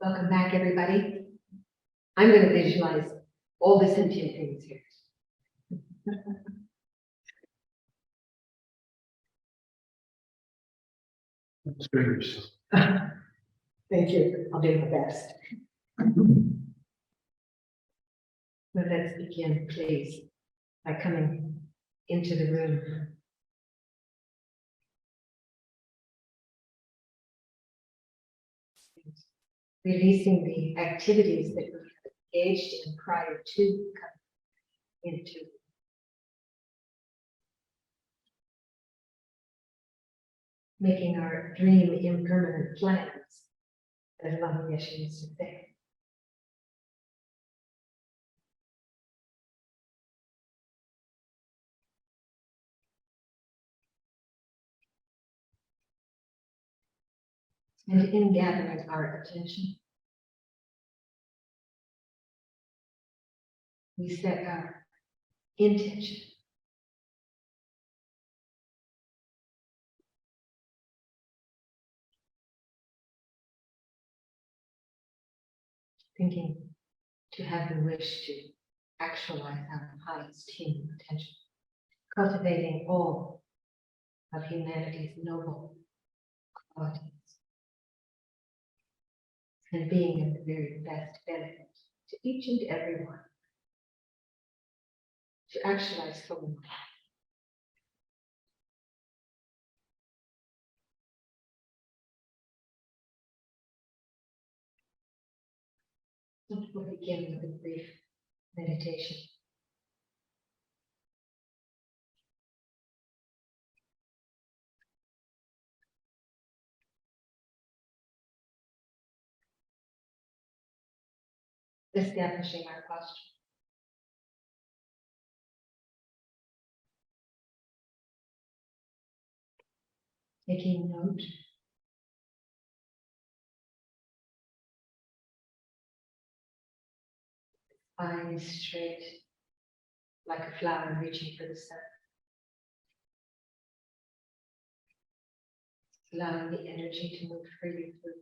Welcome back, everybody. I'm going to visualize all the sentient things here. Fingers. Thank you. I'll do my best. But let's begin, please, by coming into the room. Releasing the activities that we have engaged in prior to coming into. Making our dream impermanent plans, as Mahamudra used to say. And in gathering our attention, we set our intention. Thinking to have the wish to actualize our highest human potential, cultivating all of humanity's noble qualities, and being of the very best benefit to each and every one, to actualize fully. We'll begin with a brief meditation. Establishing our posture. Taking note spine straight like a flower reaching for the sun. Allowing the energy to move freely through.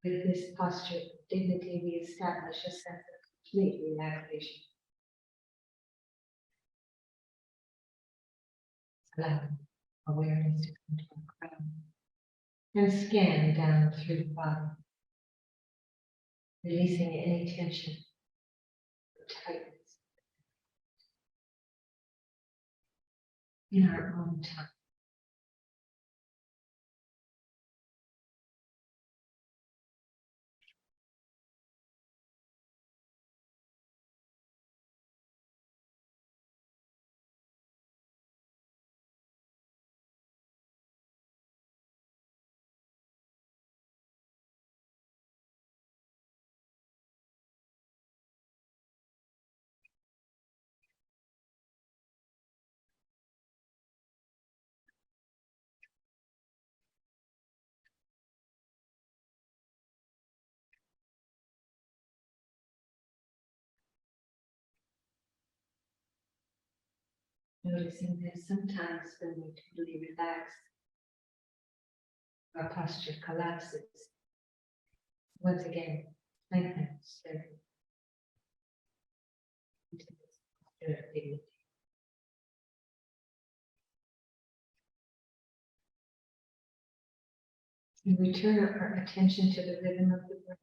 With this posture of dignity, we establish a sense of complete relaxation. Allowing awareness to come to our crown and scan down through the body, releasing any tension or tightness in our own time. Noticing that sometimes when we totally relax, our posture collapses. Once again, lengthen slowly into this posture of dignity. And we turn our attention to the rhythm of the breath.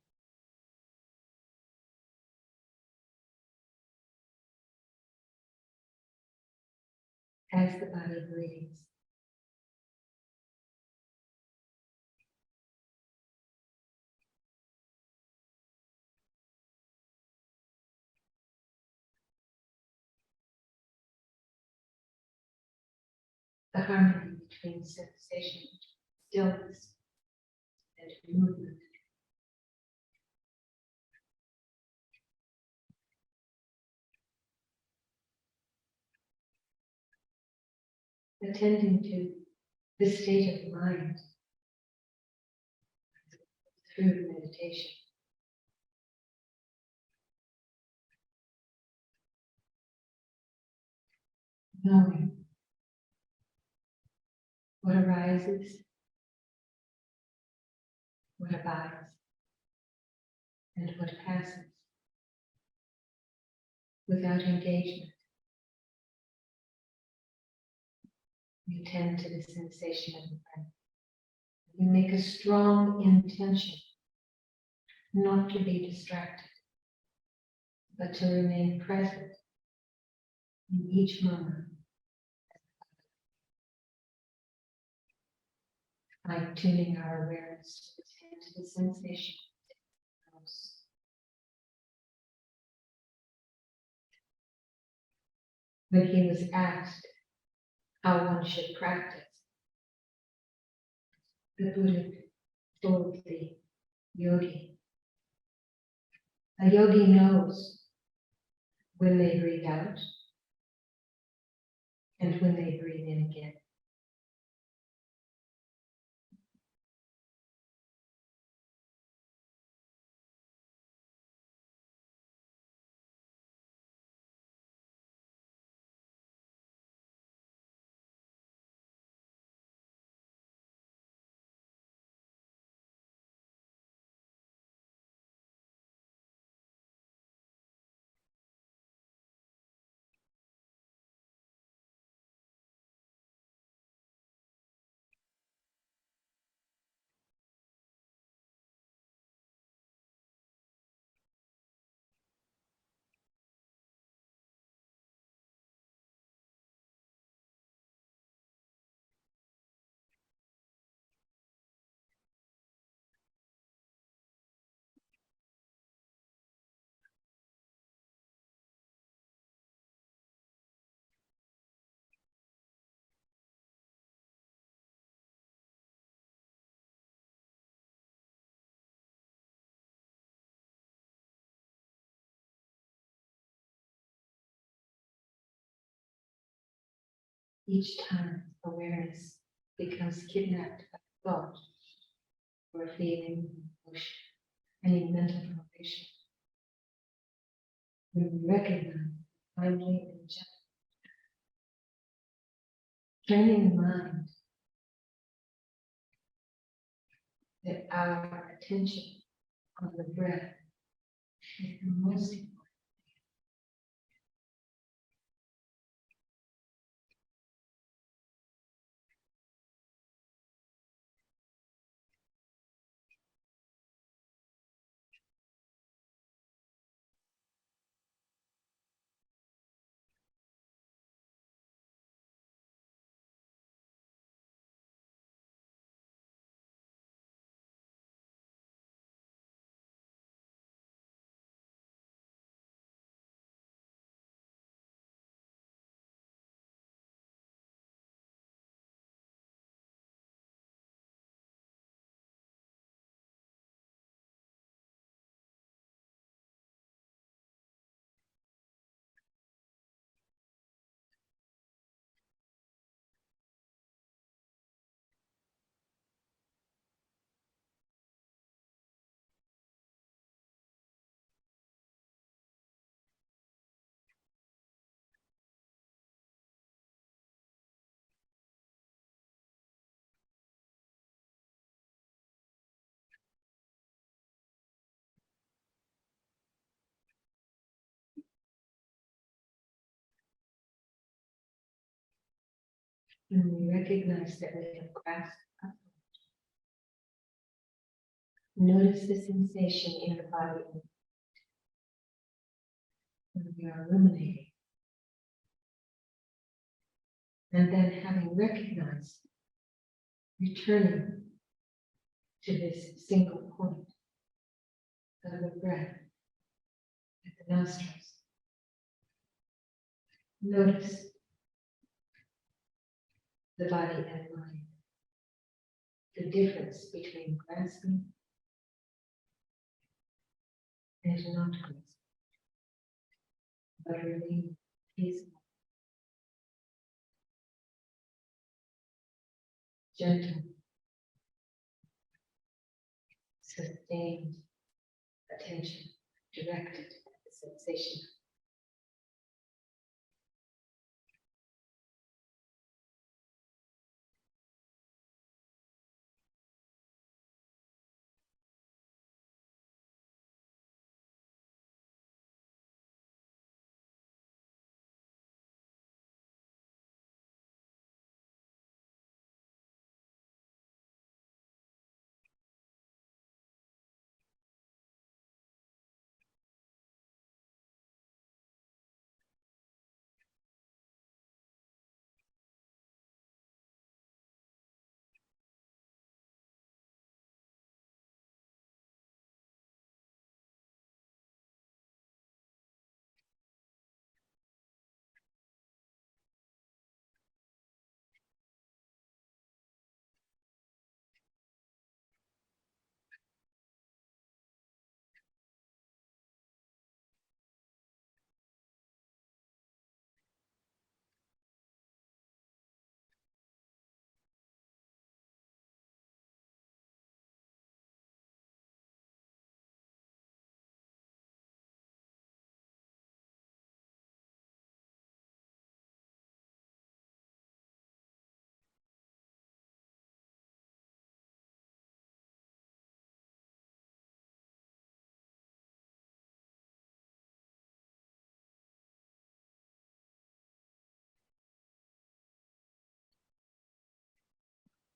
As the body breathes. The harmony between sensation, stillness, and movement. Attending to this state of mind through meditation. Knowing What arises, what abides, and what passes without engagement. We attend to the sensation of the breath. We make a strong intention not to be distracted, but to remain present in each moment, by tuning our awareness to attend to the sensation of the When he was asked how one should practice, the Buddha told the yogi, a yogi knows when they breathe out and when they breathe in again. Each time awareness becomes kidnapped by thought or feeling, emotion, any mental formation, we recognize kindly and gently, training the mind that our attention on the breath is the most important. And we recognize that we have grasped a thought. Notice the sensation in the body when we are ruminating. And then having recognized, returning to this single point of the breath at the nostrils. Notice the body and mind, the difference between grasping and not grasping, but remain peaceful, gentle, sustained attention directed at the sensation.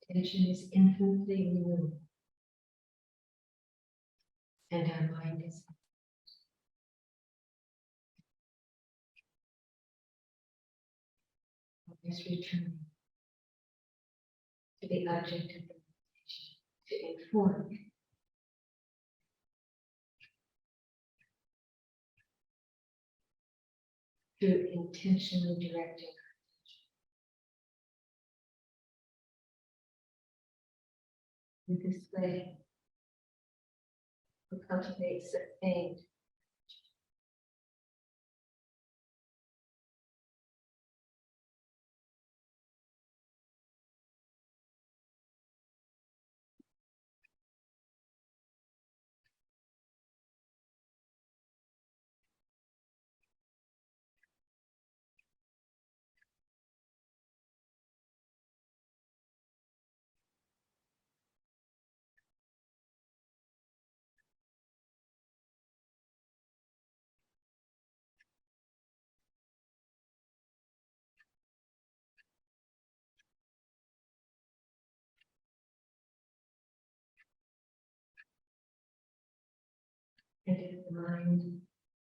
attention is infinitely renewable. And our mind is always returning to the object of the meditation, to inform, through intentionally directing. In this way, we cultivate sustained and if the mind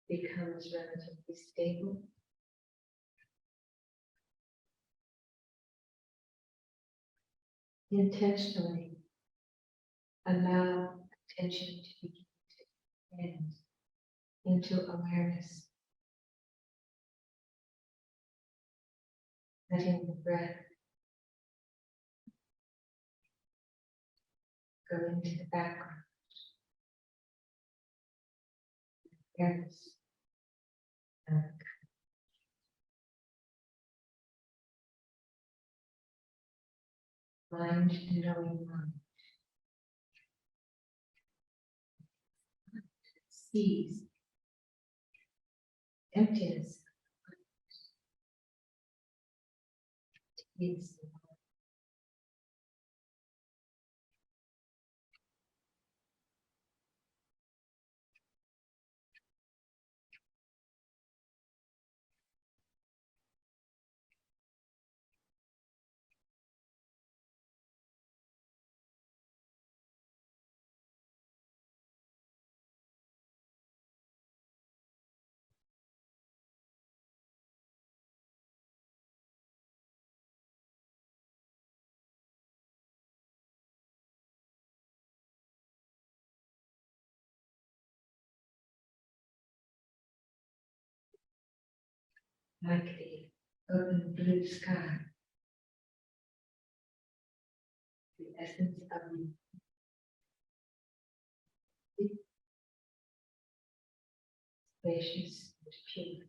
becomes relatively stable, intentionally allow attention to begin to expand into awareness, letting the breath go into the background. Awareness. Mind knowing mind. Sees emptiness. Is like the open blue sky, the essence of the spacious and pure.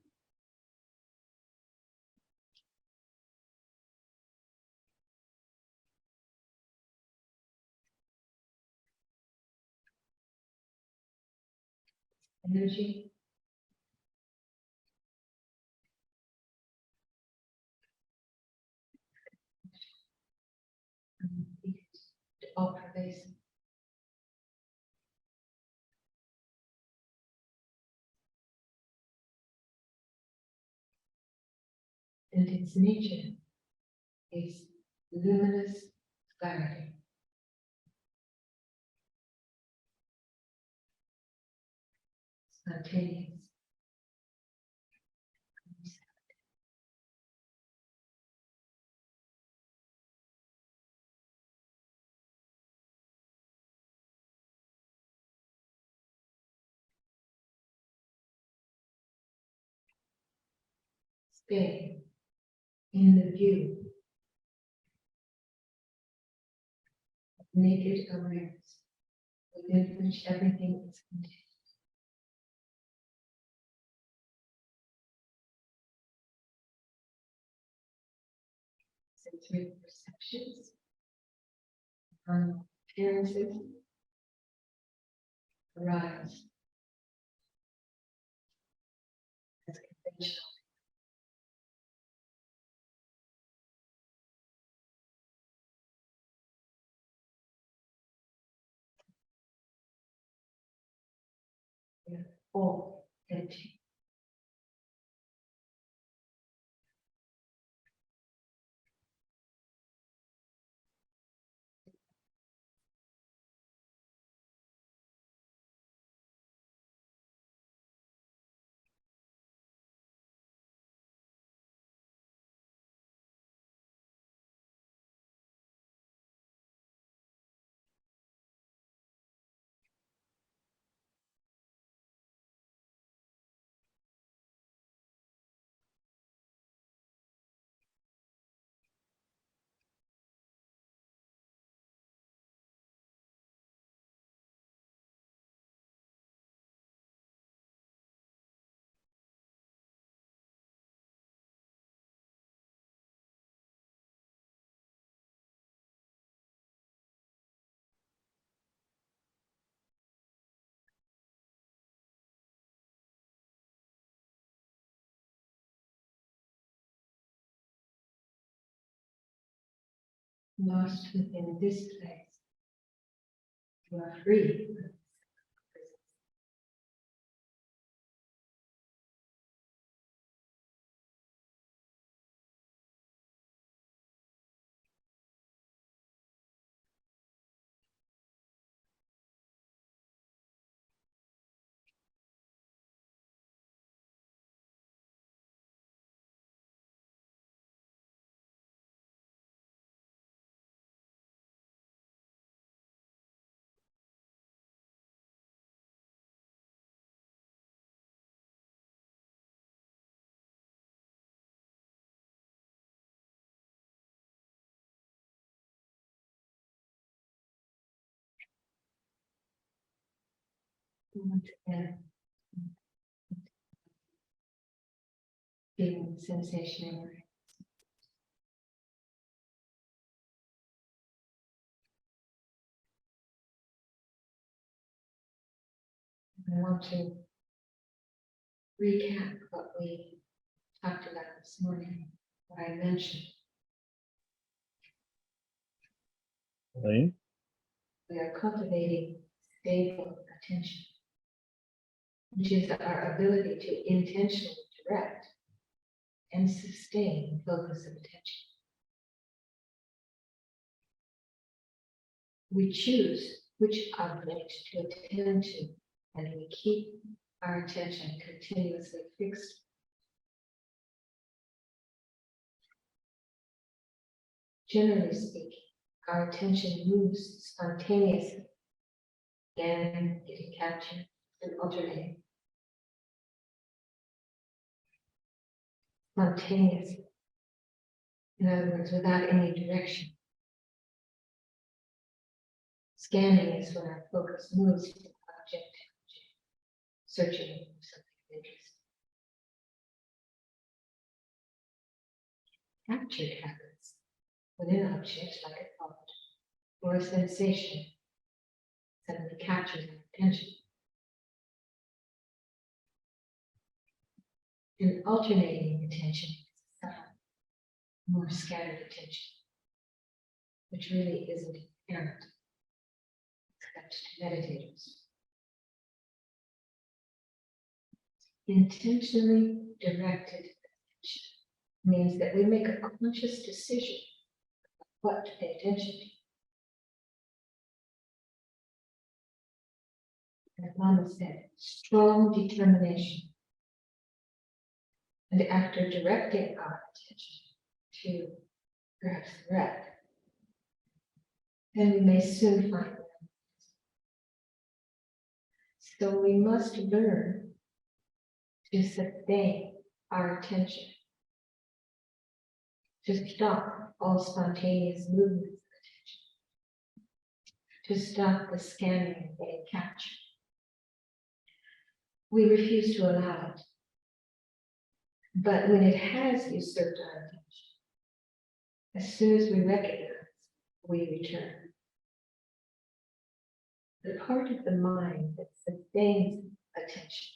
Energy all pervasive. And its nature is luminous clarity. Spontaneous. Stay in the view of naked awareness, within which everything is contained. Sensory perceptions, appearances arise as conventional. They are all empty. lost within this place, you are free. Once again, feeling the sensation in your hands. I want to recap what we talked about this morning, what I mentioned. Elaine? We are cultivating stable attention, which is our ability to intentionally direct and sustain focus of attention. We choose which object to attend to, and we keep our attention continuously fixed. Generally speaking, our attention moves spontaneously, again getting captured and alternating. Spontaneously. In other words, without any direction. Scanning is when our focus moves from object to object, searching for something of interest. Captured happens within objects like a thought or a sensation suddenly captures our attention. And alternating attention is a subtle, more scattered attention, which really isn't inherent, except to meditators. Intentionally directed attention means that we make a conscious decision of what to pay attention to. As Mama said, strong determination. And after directing our attention to perhaps breath, then we may soon find it. So we must learn to sustain our attention, to stop all spontaneous movements of attention, to stop the scanning and getting captured. We refuse to allow it. But when it has usurped our attention, as soon as we recognize, we return. The part of the mind that sustains attention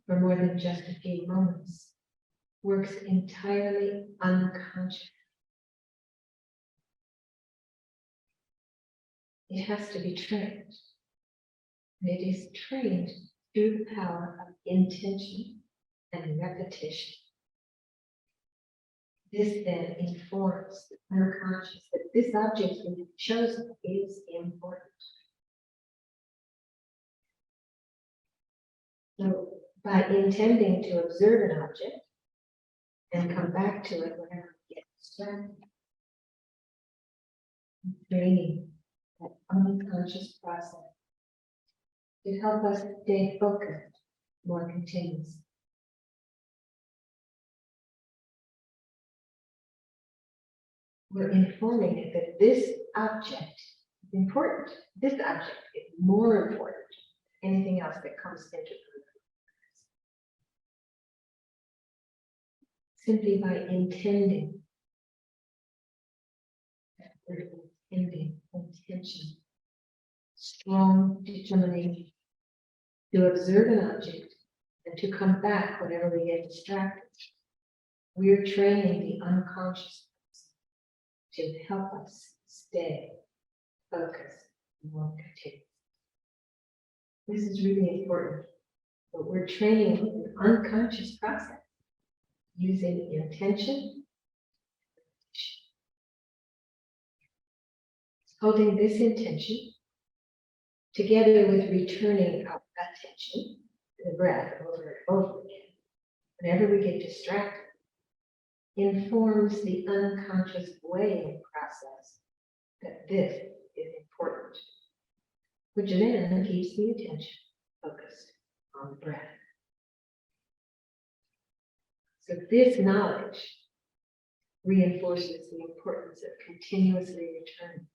for more than just a few moments works entirely unconsciously. It has to be trained. And it is trained through the power of intention and repetition. This then informs the unconscious that this object we have chosen is important. So by intending to observe an object and come back to it whenever we get distracted, training that unconscious process to help us stay focused more continuously. We're informing it that this object is important. This object is more important than anything else that comes into the simply by intending, intention, strong determination to observe an object and to come back whenever we get distracted. We're training the unconscious to help us stay focused and more continuous. This is really important, but we're training an unconscious process using intention. Holding this intention together with returning our attention to the breath over and over again, whenever we get distracted, informs the unconscious weighing process that this is important, which then keeps the attention focused on the breath. So this knowledge reinforces the importance of continuously returning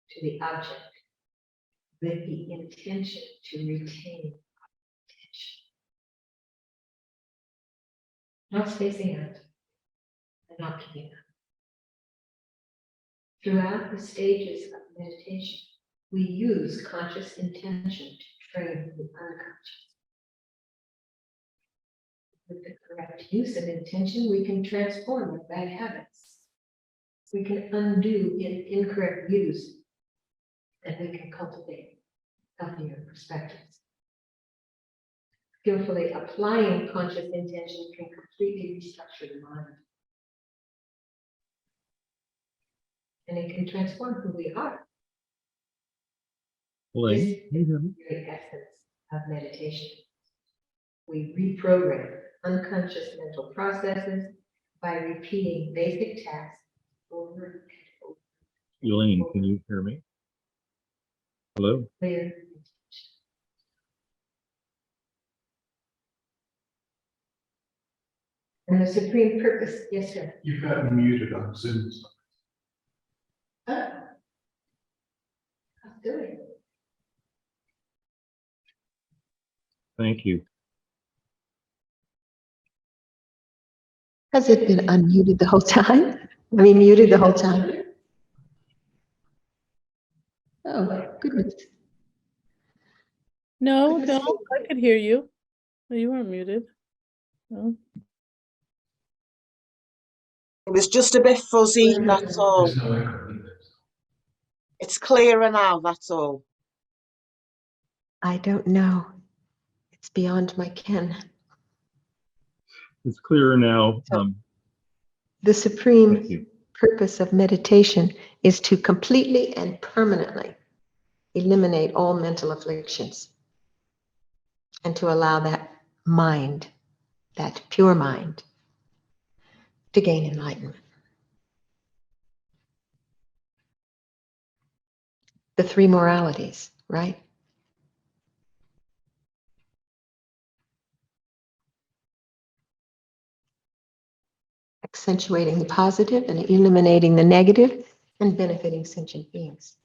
to the object with the intention to retain attention. Not spacing out and not giving up. Throughout the stages of meditation, we use conscious intention to train the unconscious. With the correct use of intention, we can transform our bad habits. We can undo incorrect views, and we can cultivate healthier perspectives. Skillfully applying conscious intention can completely restructure the mind. And it can transform who we are. Elaine, This is the very essence of meditation. We reprogram unconscious mental processes by repeating basic tasks over and over. Elaine, can you hear me? Hello? Clear intention. And the supreme purpose, yes, sir. You've got me muted on Zoom. Oh. I'll do it. Thank you. Has it been unmuted the whole time? I mean, muted the whole time? Oh, goodness. No, Goodness no, I could hear you. No, you weren't muted. No. It was just a bit fuzzy, that's all. There's no echo. It's clearer now, that's all. I don't know. It's beyond my ken. It's clearer now. The Thank supreme you. purpose of meditation is to completely and permanently eliminate all mental afflictions and to allow that mind, that pure mind, to gain enlightenment. The three moralities, right? Accentuating the positive and eliminating the negative and benefiting sentient beings.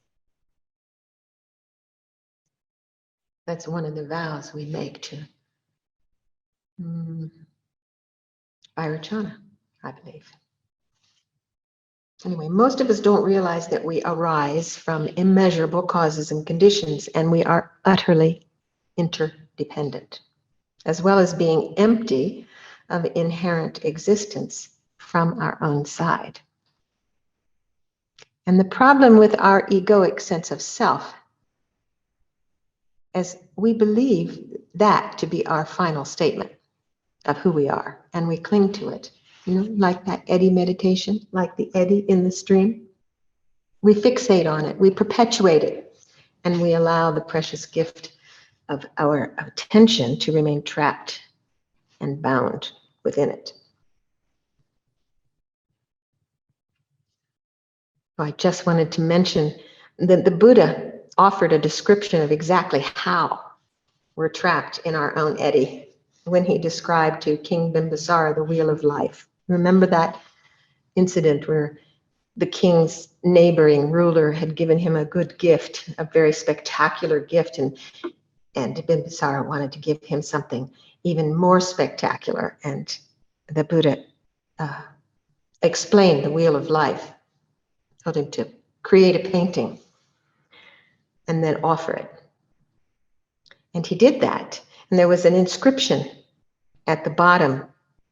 That's one of the vows we make to Vairocana, I believe. Anyway, most of us don't realize that we arise from immeasurable causes and conditions, and we are utterly interdependent, as well as being empty of inherent existence from our own side. And the problem with our egoic sense of self is we believe that to be our final statement of who we are, and we cling to it. You know, like that eddy meditation, like the eddy in the stream. We fixate on it, we perpetuate it, and we allow the precious gift of our attention to remain trapped and bound within it. I just wanted to mention that the Buddha offered a description of exactly how we're trapped in our own eddy when he described to King Bimbisara the wheel of life. Remember that incident where the king's neighboring ruler had given him a good gift, a very spectacular gift, and Bimbisara wanted to give him something even more spectacular. And the Buddha explained the wheel of life, told him to create a painting and then offer it. And he did that. And there was an inscription at the bottom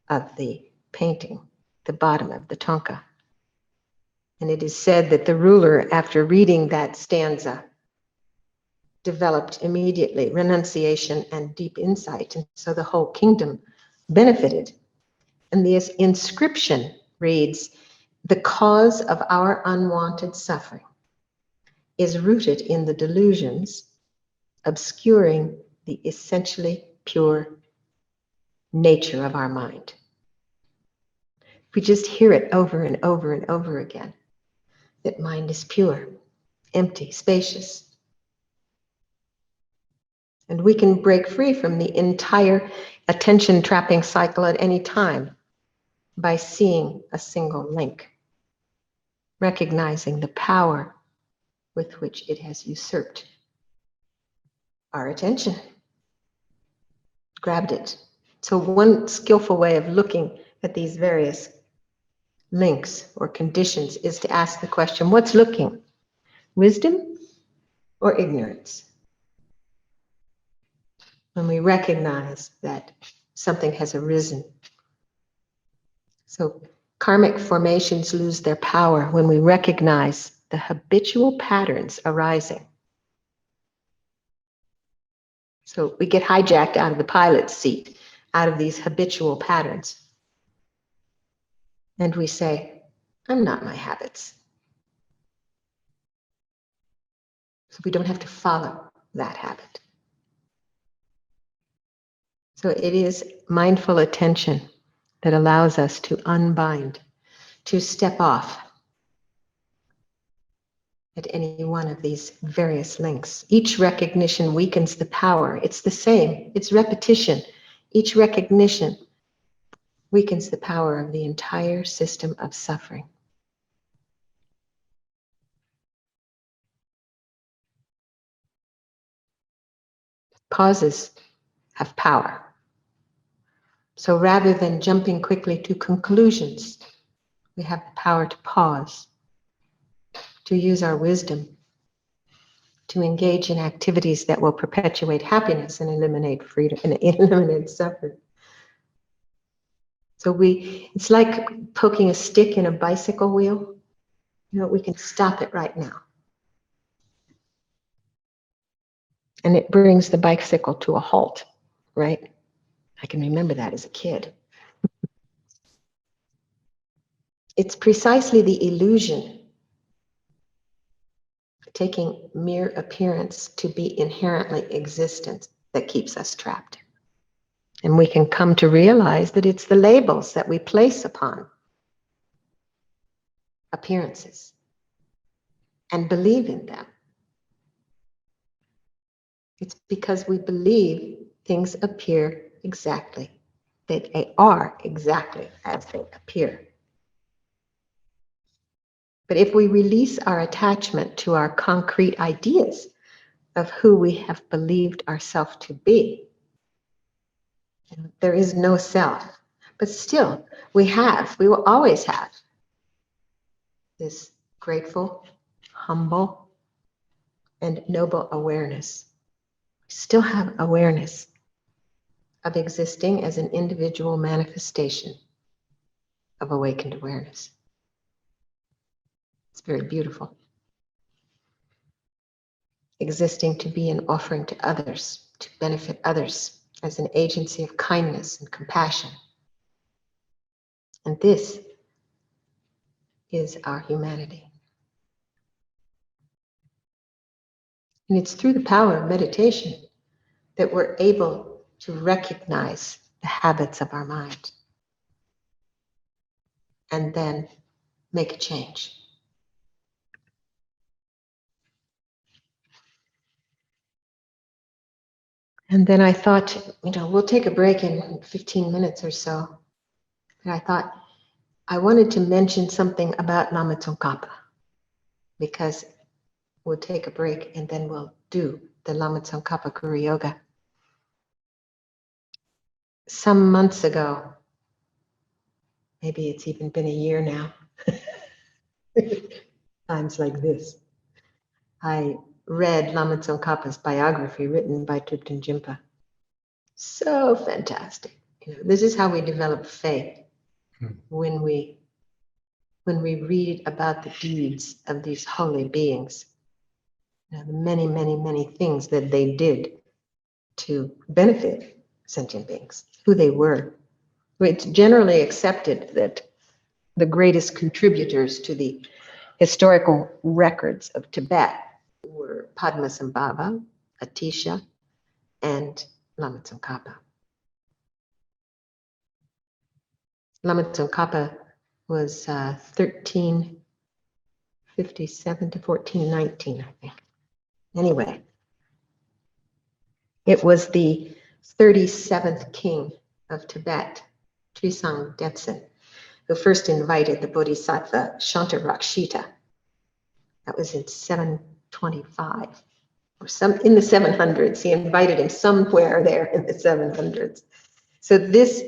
of the painting, the bottom of the thangka. And it is said that the ruler, after reading that stanza, developed immediately renunciation and deep insight. And so the whole kingdom benefited. And this inscription reads, "The cause of our unwanted suffering is rooted in the delusions obscuring the essentially pure nature of our mind." We just hear it over and over and over again, that mind is pure, empty, spacious. And we can break free from the entire attention trapping cycle at any time by seeing a single link, recognizing the power with which it has usurped our attention, grabbed it. So one skillful way of looking at these various links or conditions is to ask the question, what's looking? Wisdom or ignorance? When we recognize that something has arisen. So karmic formations lose their power when we recognize the habitual patterns arising. So we get hijacked out of the pilot's seat, out of these habitual patterns. And we say, I'm not my habits. So we don't have to follow that habit. So it is mindful attention that allows us to unbind, to step off at any one of these various links. Each recognition weakens the power. It's the same, it's repetition. Each recognition weakens the power of the entire system of suffering. Pauses have power. So rather than jumping quickly to conclusions, we have the power to pause, to use our wisdom, to engage in activities that will perpetuate happiness and eliminate freedom and eliminate suffering. So it's like poking a stick in a bicycle wheel. We can stop it right now. And it brings the bicycle to a halt, right? I can remember that as a kid. It's precisely the illusion, taking mere appearance to be inherently existent, that keeps us trapped. And we can come to realize that it's the labels that we place upon appearances and believe in them. It's because we believe things appear exactly, that they are exactly as they appear. But if we release our attachment to our concrete ideas of who we have believed ourselves to be, there is no self. But still, we will always have this grateful, humble, and noble awareness. We still have awareness of existing as an individual manifestation of awakened awareness. It's very beautiful. Existing to be an offering to others, to benefit others as an agency of kindness and compassion. And this is our humanity. And it's through the power of meditation that we're able to recognize the habits of our mind and then make a change. And then I thought, we'll take a break in 15 minutes or so. And I thought I wanted to mention something about Lama Tsongkhapa, because we'll take a break and then we'll do the Lama Tsongkhapa Guru Yoga. Some months ago, maybe it's even been a year now, times like this, I read Lama Tsongkhapa's biography written by Thupten Jinpa. So fantastic. This is how we develop faith, when we when we read about the deeds of these holy beings, the many, many, many things that they did to benefit sentient beings, who they were. It's generally accepted that the greatest contributors to the historical records of Tibet were Padmasambhava, Atisha, and Lama Tsongkhapa. Lama Tsongkhapa was 1357 to 1419, I think. Anyway, it was the 37th king of Tibet, Trisang Detsen, who first invited the Bodhisattva Shantarakshita. That was in 725 or in the 700s. He invited him somewhere there in the 700s. So this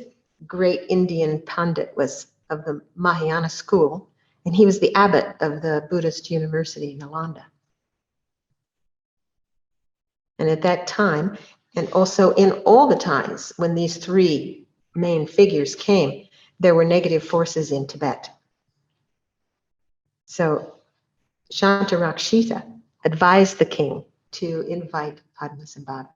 great Indian Pandit was of the Mahayana school, and he was the abbot of the Buddhist University, Nalanda. And at that time, and also in all the times when these three main figures came, there were negative forces in Tibet. So Shantarakshita advised the king to invite Padmasambhava,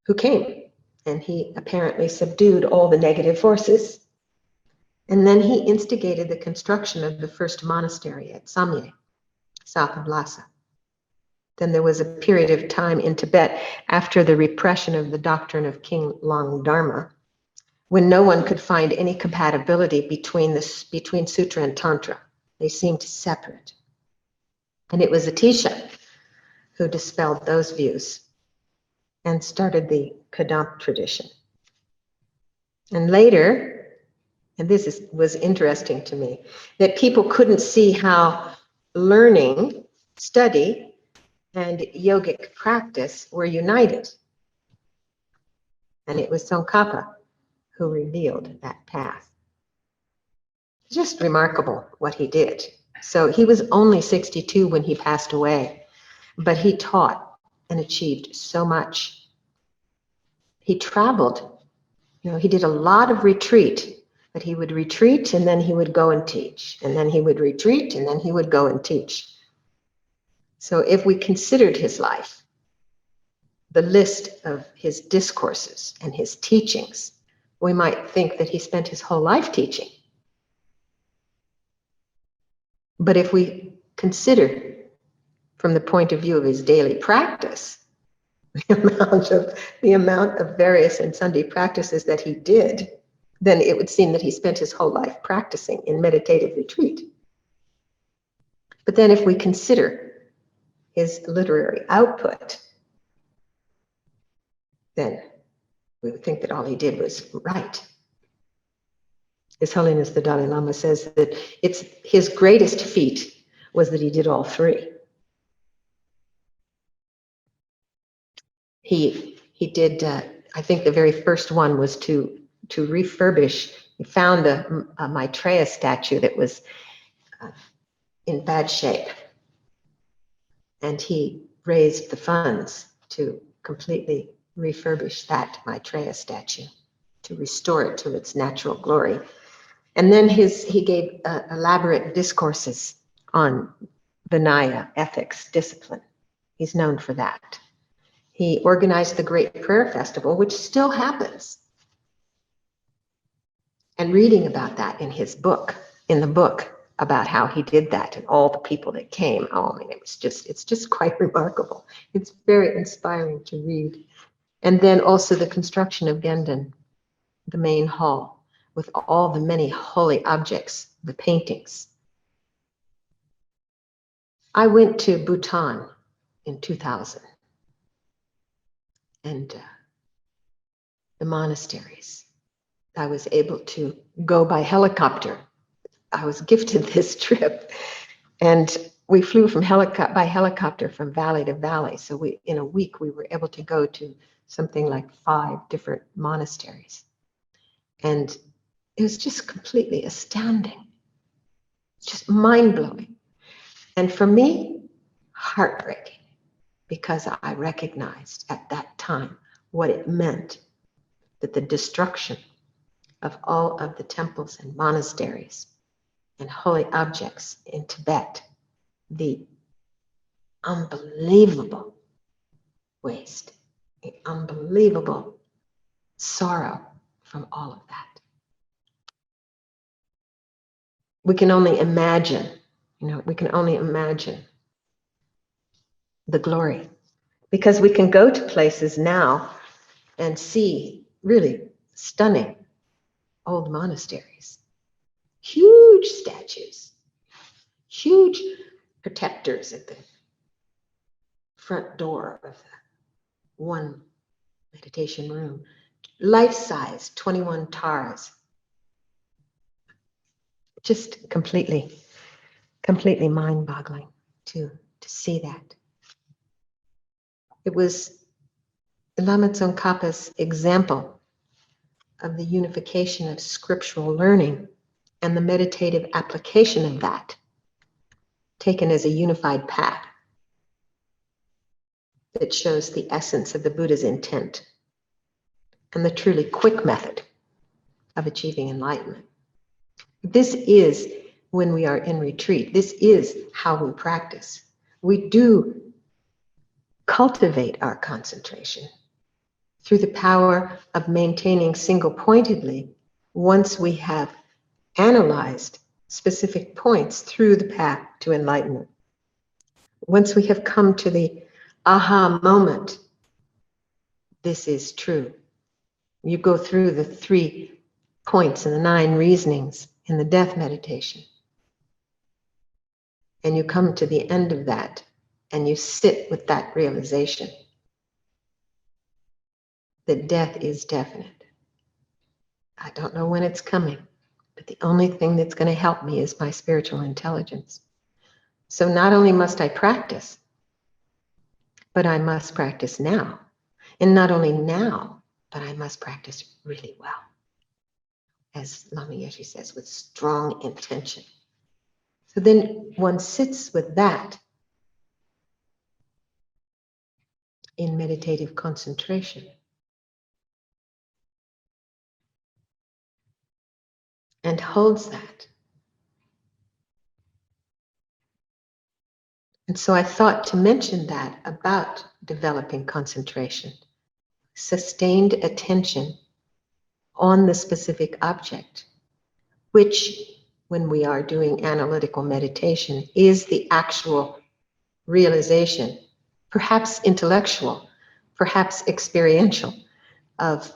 who came, and he apparently subdued all the negative forces. And then he instigated the construction of the first monastery at Samye, south of Lhasa. Then there was a period of time in Tibet after the repression of the doctrine of King Long Dharma, when no one could find any compatibility between Sutra and Tantra. They seemed separate. And it was Atisha who dispelled those views and started the Kadampa tradition. And later, and this was interesting to me, that people couldn't see how learning, study, and yogic practice were united. And it was Tsongkhapa who revealed that path. Just remarkable what he did. So he was only 62 when he passed away, but he taught and achieved so much. He traveled, he did a lot of retreat, but he would retreat and then he would go and teach, and then he would retreat and then he would go and teach. So if we considered his life, the list of his discourses and his teachings, we might think that he spent his whole life teaching. But if we consider from the point of view of his daily practice, the amount of various and Sunday practices that he did, then it would seem that he spent his whole life practicing in meditative retreat. But then if we consider his literary output, then we would think that all he did was right. His Holiness the Dalai Lama says that it's his greatest feat was that he did all three. He did, I think the very first one was to refurbish. He found a Maitreya statue that was in bad shape. And he raised the funds to completely refurbish that Maitreya statue, to restore it to its natural glory. And then he gave elaborate discourses on Vinaya, ethics, discipline. He's known for that. He organized the Great Prayer Festival, which still happens. And reading about that in the book about how he did that and all the people that came, it's just quite remarkable. It's very inspiring to read. And then also the construction of Gendon, the main hall, with all the many holy objects, the paintings. I went to Bhutan in 2000. And the monasteries, I was able to go by helicopter. I was gifted this trip, and we flew by helicopter from valley to valley. So in a week, we were able to go to something like 5 different monasteries. And it was just completely astounding, just mind-blowing. And for me, heartbreaking, because I recognized at that time what it meant, that the destruction of all of the temples and monasteries and holy objects in Tibet, the unbelievable waste, the unbelievable sorrow from all of that. We can only imagine, we can only imagine the glory, because we can go to places now and see really stunning old monasteries, huge statues, huge protectors at the front door of the one meditation room, life-size 21 tars, just completely mind-boggling to see that. It was Lama Tsongkhapa's example of the unification of scriptural learning and the meditative application of that, taken as a unified path that shows the essence of the Buddha's intent and the truly quick method of achieving enlightenment. This is when we are in retreat. This is how we practice. We do cultivate our concentration through the power of maintaining single-pointedly once we have analyzed specific points through the path to enlightenment. Once we have come to the aha moment, this is true. You go through the 3 points and the 9 reasonings in the death meditation, and you come to the end of that, and you sit with that realization that death is definite. I don't know when it's coming, but the only thing that's going to help me is my spiritual intelligence. So not only must I practice, but I must practice now. And not only now, but I must practice really well. As Lama Yeshe says, with strong intention. So then one sits with that in meditative concentration. And holds that. And so I thought to mention that about developing concentration, sustained attention on the specific object, which, when we are doing analytical meditation, is the actual realization, perhaps intellectual, perhaps experiential, of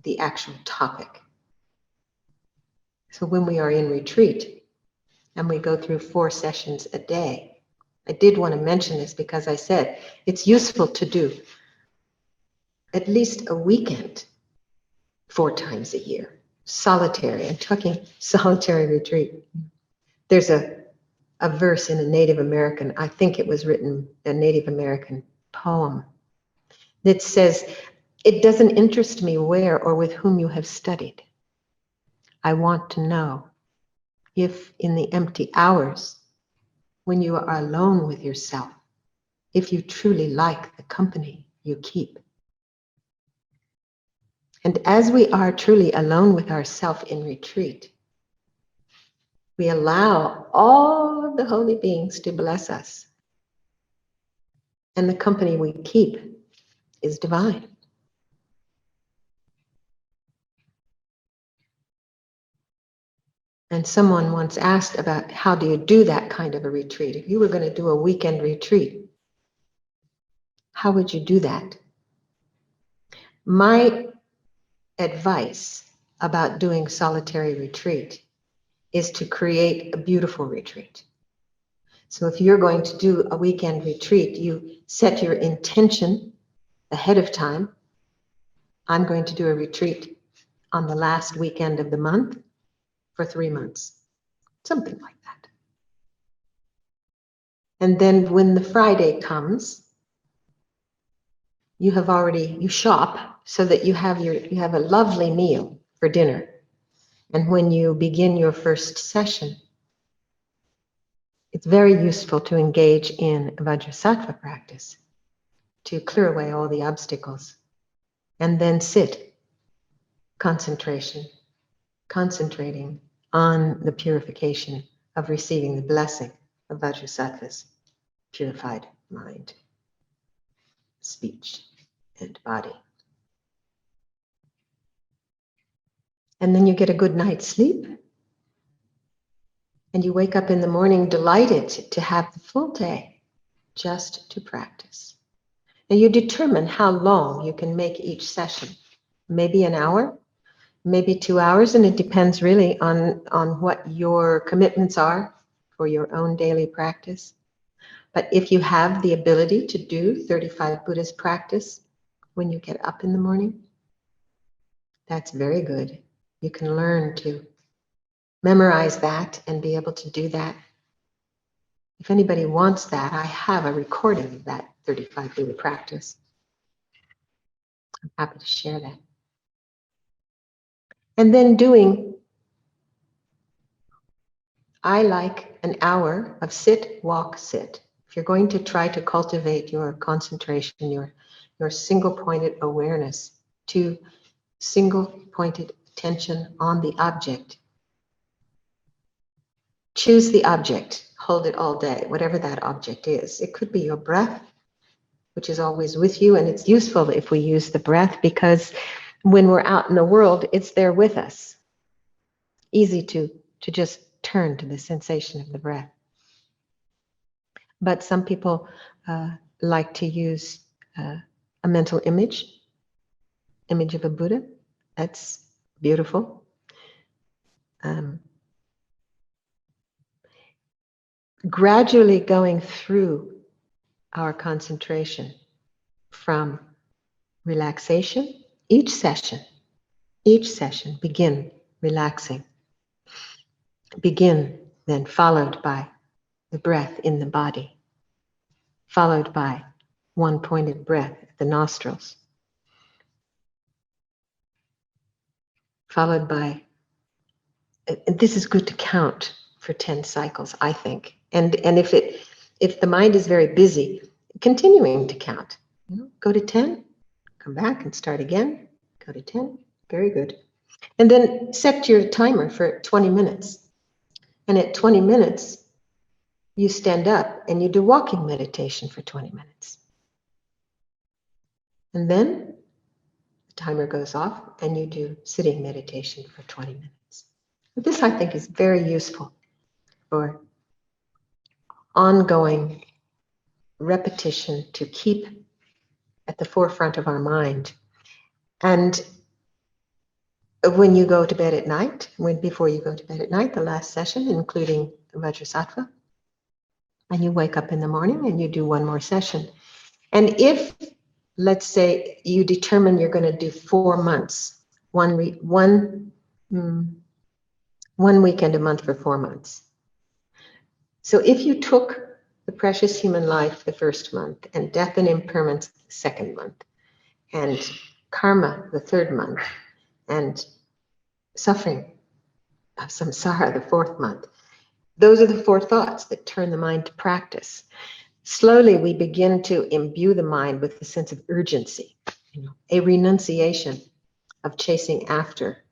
the actual topic. So when we are in retreat and we go through 4 sessions a day, I did want to mention this because I said it's useful to do at least a weekend 4 times a year, solitary. I'm talking solitary retreat. There's a verse in a Native American, I think it was written, a Native American poem, that says, "It doesn't interest me where or with whom you have studied. I want to know if in the empty hours, when you are alone with yourself, if you truly like the company you keep." And as we are truly alone with ourselves in retreat, we allow all of the holy beings to bless us. And the company we keep is divine. And someone once asked about how do you do that kind of a retreat? If you were going to do a weekend retreat, how would you do that? My advice about doing solitary retreat is to create a beautiful retreat. So if you're going to do a weekend retreat, you set your intention ahead of time. I'm going to do a retreat on the last weekend of the month for 3 months, something like that. And then when the Friday comes, you shop so that you have a lovely meal for dinner. And when you begin your first session, it's very useful to engage in Vajrasattva practice to clear away all the obstacles and then sit, concentration, concentrating on the purification of receiving the blessing of Vajrasattva's purified mind, speech, and body. And then you get a good night's sleep. And you wake up in the morning delighted to have the full day just to practice. And you determine how long you can make each session. Maybe an hour, maybe 2 hours, and it depends really on what your commitments are for your own daily practice. But if you have the ability to do 35 Buddhist practice when you get up in the morning, that's very good. You can learn to memorize that and be able to do that. If anybody wants that, I have a recording of that 35 Buddha practice. I'm happy to share that. And then I like an hour of sit, walk, sit. If you're going to try to cultivate your concentration, your single-pointed awareness to single-pointed attention on the object, choose the object, hold it all day, whatever that object is. It could be your breath, which is always with you, and it's useful if we use the breath because when we're out in the world, it's there with us. Easy to just turn to the sensation of the breath. But some people like to use a mental image of a Buddha. That's beautiful. Gradually going through our concentration from relaxation, each session, begin relaxing. Begin, then followed by the breath in the body, followed by one pointed breath at the nostrils, followed by, and this is good to count for 10 cycles, I think. And if the mind is very busy, continuing to count, go to 10, come back and start again, go to 10, very good. And then set your timer for 20 minutes. And at 20 minutes, you stand up and you do walking meditation for 20 minutes. And then the timer goes off and you do sitting meditation for 20 minutes. This, I think, is very useful for ongoing repetition to keep at the forefront of our mind. And when you go to bed at night, before you go to bed at night, the last session, including Vajrasattva, and you wake up in the morning and you do one more session. And if, let's say, you determine you're going to do 4 months, one weekend a month for 4 months. So if you took the precious human life the first month, and death and impermanence the second month, and karma the third month, and suffering of samsara the fourth month, those are the 4 thoughts that turn the mind to practice. Slowly, we begin to imbue the mind with a sense of urgency, a renunciation of chasing after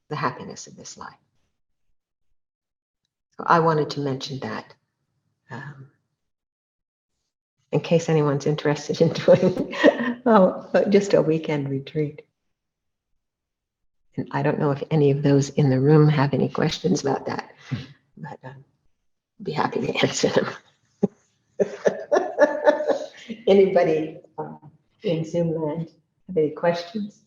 the happiness of this life. So I wanted to mention that in case anyone's interested in doing just a weekend retreat. And I don't know if any of those in the room have any questions about that, but I'd be happy to answer them. Anybody in Zoom land have any questions?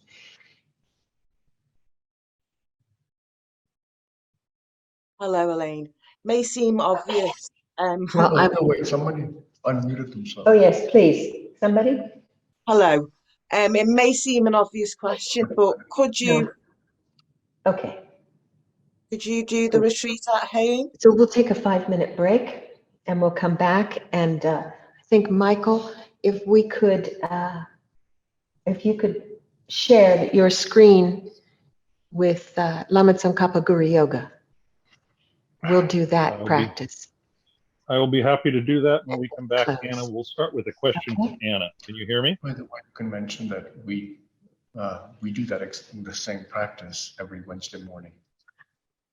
Hello, Elaine. May seem obvious. Well, Wait, somebody unmuted themselves. oh yes, please. Somebody? Hello. It may seem an obvious question, but could you Okay. do the retreat at home? So we'll take a 5-minute break and we'll come back. And I think, Michael, if you could share your screen with Lama Tsongkhapa Guru Yoga. We'll do that practice. I will be happy to do that when we come back. Close. Anna, we'll start with a question from Anna. Can you hear me? By the way, you can mention that we do the same practice every Wednesday morning.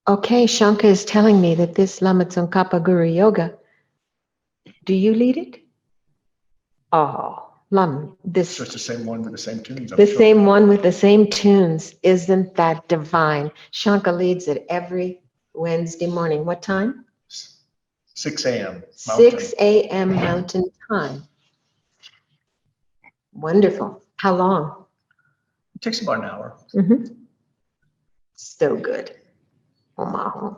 Okay, Shanka is telling me that this Lama Tsongkhapa Guru Yoga, do you lead it? Oh, this So it's the same one with the same tunes, I'm the sure. same one with the same tunes. Isn't that divine? Shanka leads it every Wednesday morning. What time? 6 a.m. 6 a.m. Mountain Time. Wonderful. How long? It takes about an hour. So good. Omaha.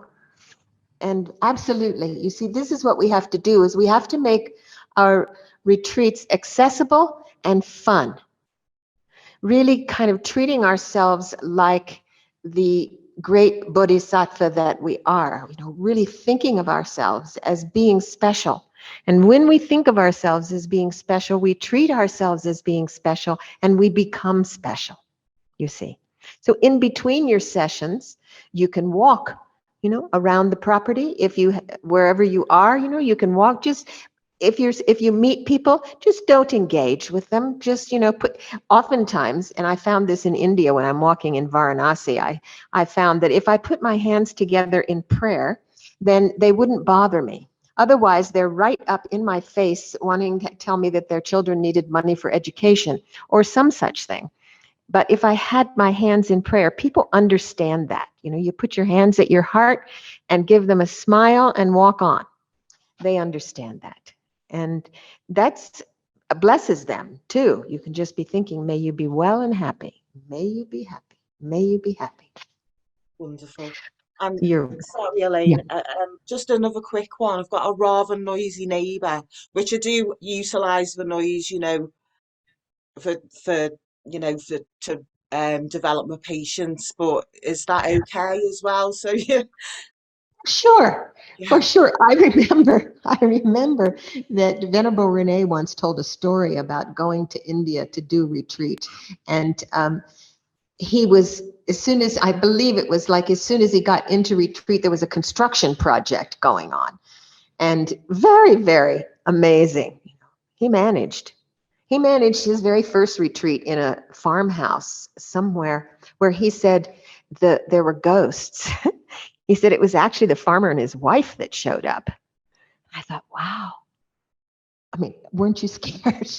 And absolutely, you see, this is what we have to do, is we have to make our retreats accessible and fun. Really kind of treating ourselves like the great bodhisattva that we are, really thinking of ourselves as being special. And when we think of ourselves as being special, we treat ourselves as being special, and we become special, you see. So in between your sessions, you can walk, around the property. Wherever you are, you can walk. Just if you meet people, just don't engage with them. Just, oftentimes, and I found this in India when I'm walking in Varanasi, I found that if I put my hands together in prayer, then they wouldn't bother me. Otherwise, they're right up in my face wanting to tell me that their children needed money for education or some such thing. But if I had my hands in prayer, people understand that. You put your hands at your heart and give them a smile and walk on. They understand that. And that blesses them too. You can just be thinking, may you be well and happy. May you be happy. May you be happy. Wonderful. And You're, sorry, yeah. Elaine, just another quick one. I've got a rather noisy neighbour, which I do utilise the noise, for to develop my patience. But is that okay as well? So yeah, Sure, yeah. for sure. I remember that Venerable Renee once told a story about going to India to do retreat. And he was, I believe it was like as soon as he got into retreat, there was a construction project going on. And very, very amazing. He managed. He managed his very first retreat in a farmhouse somewhere where he said there were ghosts. He said it was actually the farmer and his wife that showed up. I thought, wow. I mean, weren't you scared?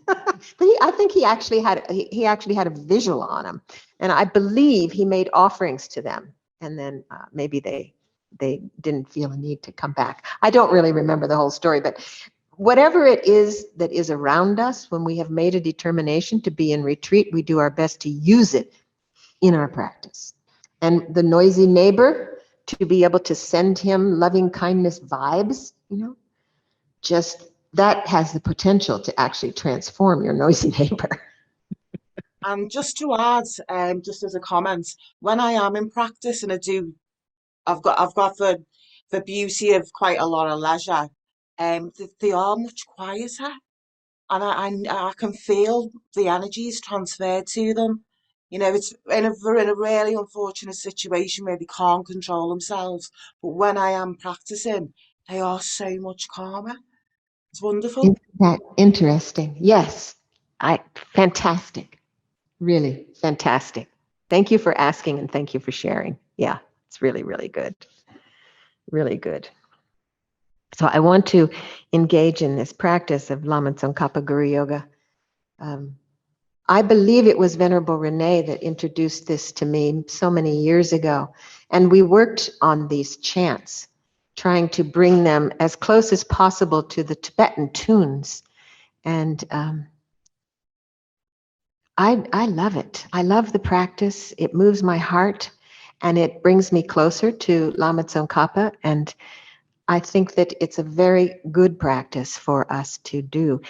But I think he actually had a visual on him, and I believe he made offerings to them, and then maybe they didn't feel a need to come back. I don't really remember the whole story, but whatever it is that is around us, when we have made a determination to be in retreat, we do our best to use it in our practice. And the noisy neighbor, to be able to send him loving kindness vibes, just that has the potential to actually transform your noisy neighbor. And just to add, just as a comment, when I am in practice and I've got the beauty of quite a lot of leisure. They are much quieter, and I can feel the energies transferred to them. It's they're in a really unfortunate situation where they can't control themselves. But when I am practicing, they are so much calmer. It's wonderful. Isn't that interesting? Yes, fantastic. Really fantastic. Thank you for asking and thank you for sharing. Yeah, it's really, really good. Really good. So I want to engage in this practice of Lama Tsongkhapa Guru Yoga. I believe it was Venerable Renee that introduced this to me so many years ago. And we worked on these chants, trying to bring them as close as possible to the Tibetan tunes. And I love it. I love the practice. It moves my heart and it brings me closer to Lama Tsongkhapa. And I think that it's a very good practice for us to do.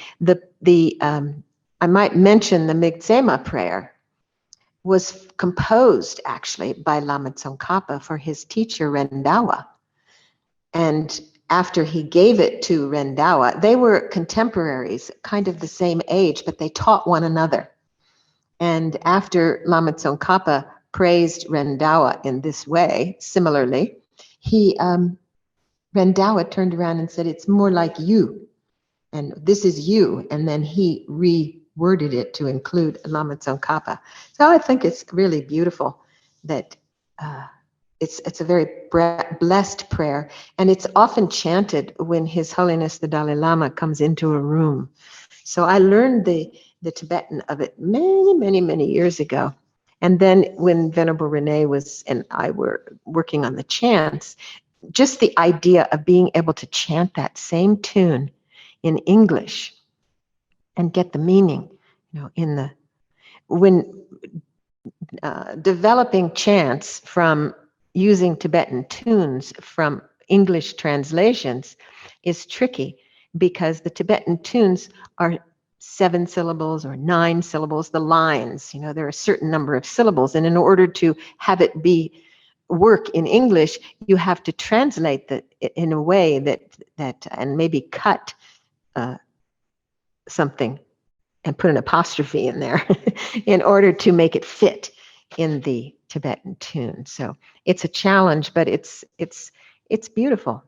I might mention the Migsema prayer was composed actually by Lama Tsongkhapa for his teacher Rendawa. And after he gave it to Rendawa, they were contemporaries, kind of the same age, but they taught one another. And after Lama Tsongkhapa praised Rendawa in this way, similarly, Rendawa turned around and said, "It's more like you, and this is you." And then he reworded it to include Lama Tsongkhapa. So I think it's really beautiful that it's a very blessed prayer, and it's often chanted when His Holiness the Dalai Lama comes into a room. So I learned the Tibetan of it many years ago. And then when Venerable Renee and I were working on the chants, just the idea of being able to chant that same tune in English and get the meaning, when developing chants from using Tibetan tunes from English translations is tricky, because the Tibetan tunes are 7 syllables or 9 syllables, the lines, there are a certain number of syllables. And in order to have it work in English, you have to translate that in a way that and maybe cut something and put an apostrophe in there in order to make it fit in the Tibetan tune. So it's a challenge, but it's beautiful,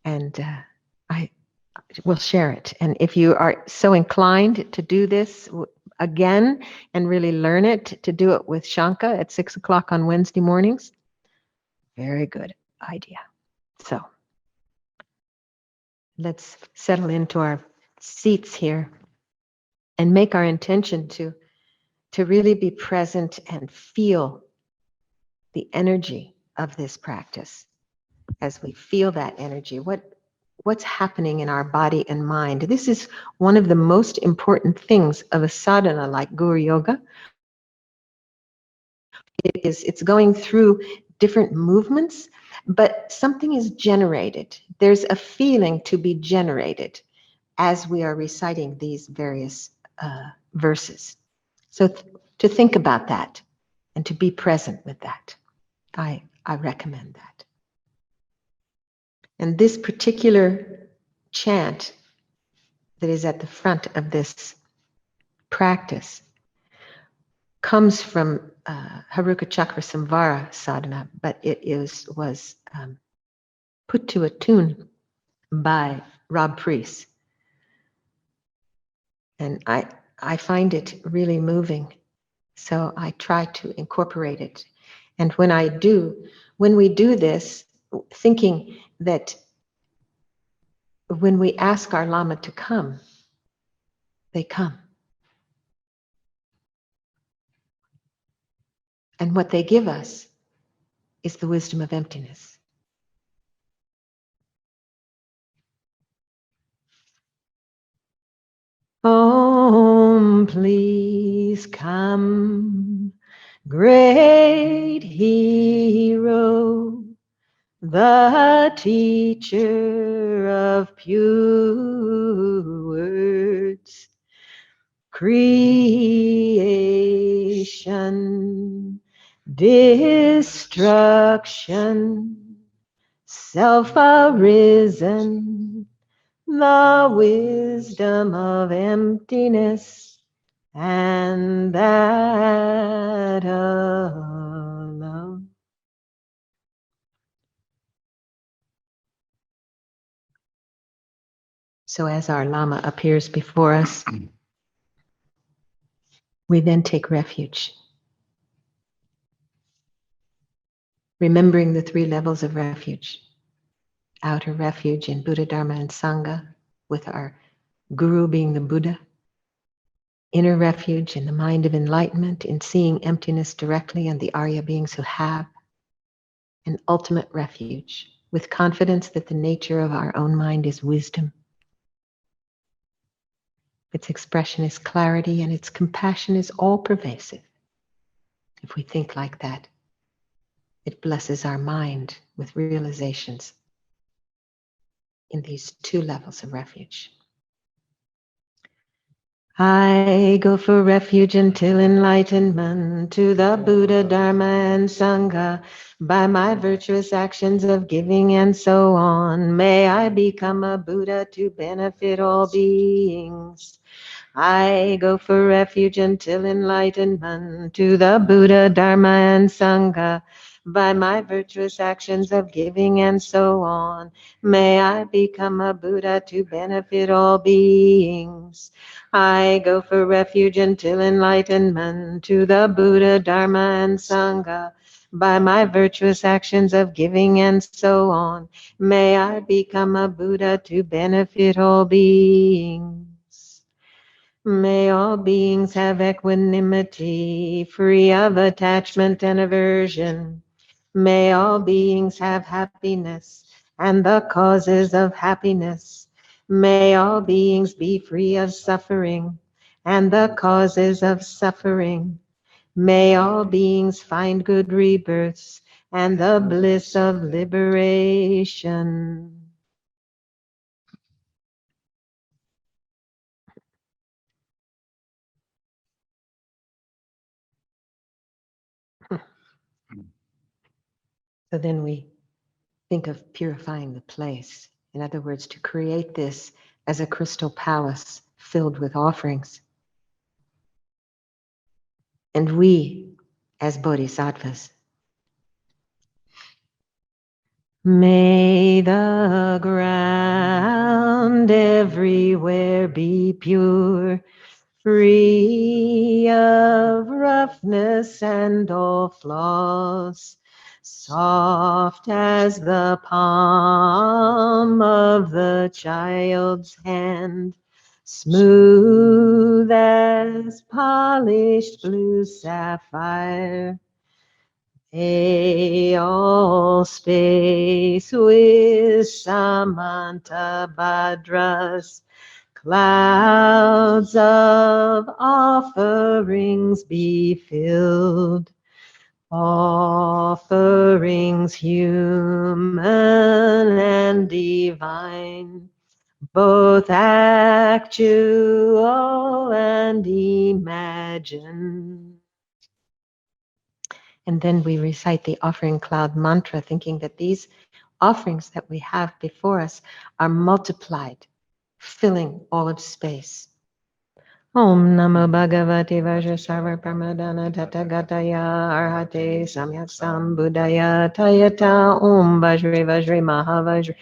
and I will share it. And if you are so inclined to do this again and really learn it, to do it with Shanka at 6 o'clock on Wednesday mornings, very good idea. So let's settle into our seats here and make our intention to really be present and feel the energy of this practice. As we feel that energy, what's happening in our body and mind. This is one of the most important things of a sadhana like Guru Yoga. It's going through different movements, but something is generated. There's a feeling to be generated as we are reciting these various verses. So to think about that and to be present with that, I recommend that. And this particular chant that is at the front of this practice comes from Haruka Chakra Samvara sadhana, but it was put to a tune by Rob Priest. And I find it really moving. So I try to incorporate it. And when we do this, thinking that when we ask our Lama to come, they come. And what they give us is the wisdom of emptiness. Om, please come, great hero, the teacher of pure words, creation, destruction, self-arisen, the wisdom of emptiness, and that alone. So as our Lama appears before us, we then take refuge, remembering the 3 levels of refuge. Outer refuge in Buddha, Dharma, and Sangha, with our Guru being the Buddha. Inner refuge in the mind of enlightenment, in seeing emptiness directly and the Arya beings who have. And ultimate refuge, with confidence that the nature of our own mind is wisdom. Its expression is clarity, and its compassion is all-pervasive. If we think like that, it blesses our mind with realizations in these 2 levels of refuge. I go for refuge until enlightenment, to the Buddha, Dharma, and Sangha, by my virtuous actions of giving and so on. May I become a Buddha to benefit all beings. I go for refuge until enlightenment, to the Buddha, Dharma, and Sangha, by my virtuous actions of giving and so on. May I become a Buddha to benefit all beings. I go for refuge until enlightenment, to the Buddha, Dharma, and Sangha, by my virtuous actions of giving and so on. May I become a Buddha to benefit all beings. May all beings have equanimity, free of attachment and aversion. May all beings have happiness and the causes of happiness. May all beings be free of suffering and the causes of suffering. May all beings find good rebirths and the bliss of liberation. So then we think of purifying the place. In other words, to create this as a crystal palace filled with offerings. And we, as bodhisattvas, may the ground everywhere be pure, free of roughness and all flaws, soft as the palm of the child's hand, smooth as polished blue sapphire. May all space with Samantabhadras, clouds of offerings be filled, offerings human and divine, both actual and imagined. And then we recite the offering cloud mantra, thinking that these offerings that we have before us are multiplied, filling all of space. Om Namo Bhagavate Vajrasarva Pramadana Tathagataya Arhate Samyak Sambuddhaya Tayata Om Vajre Vajre Mahavajre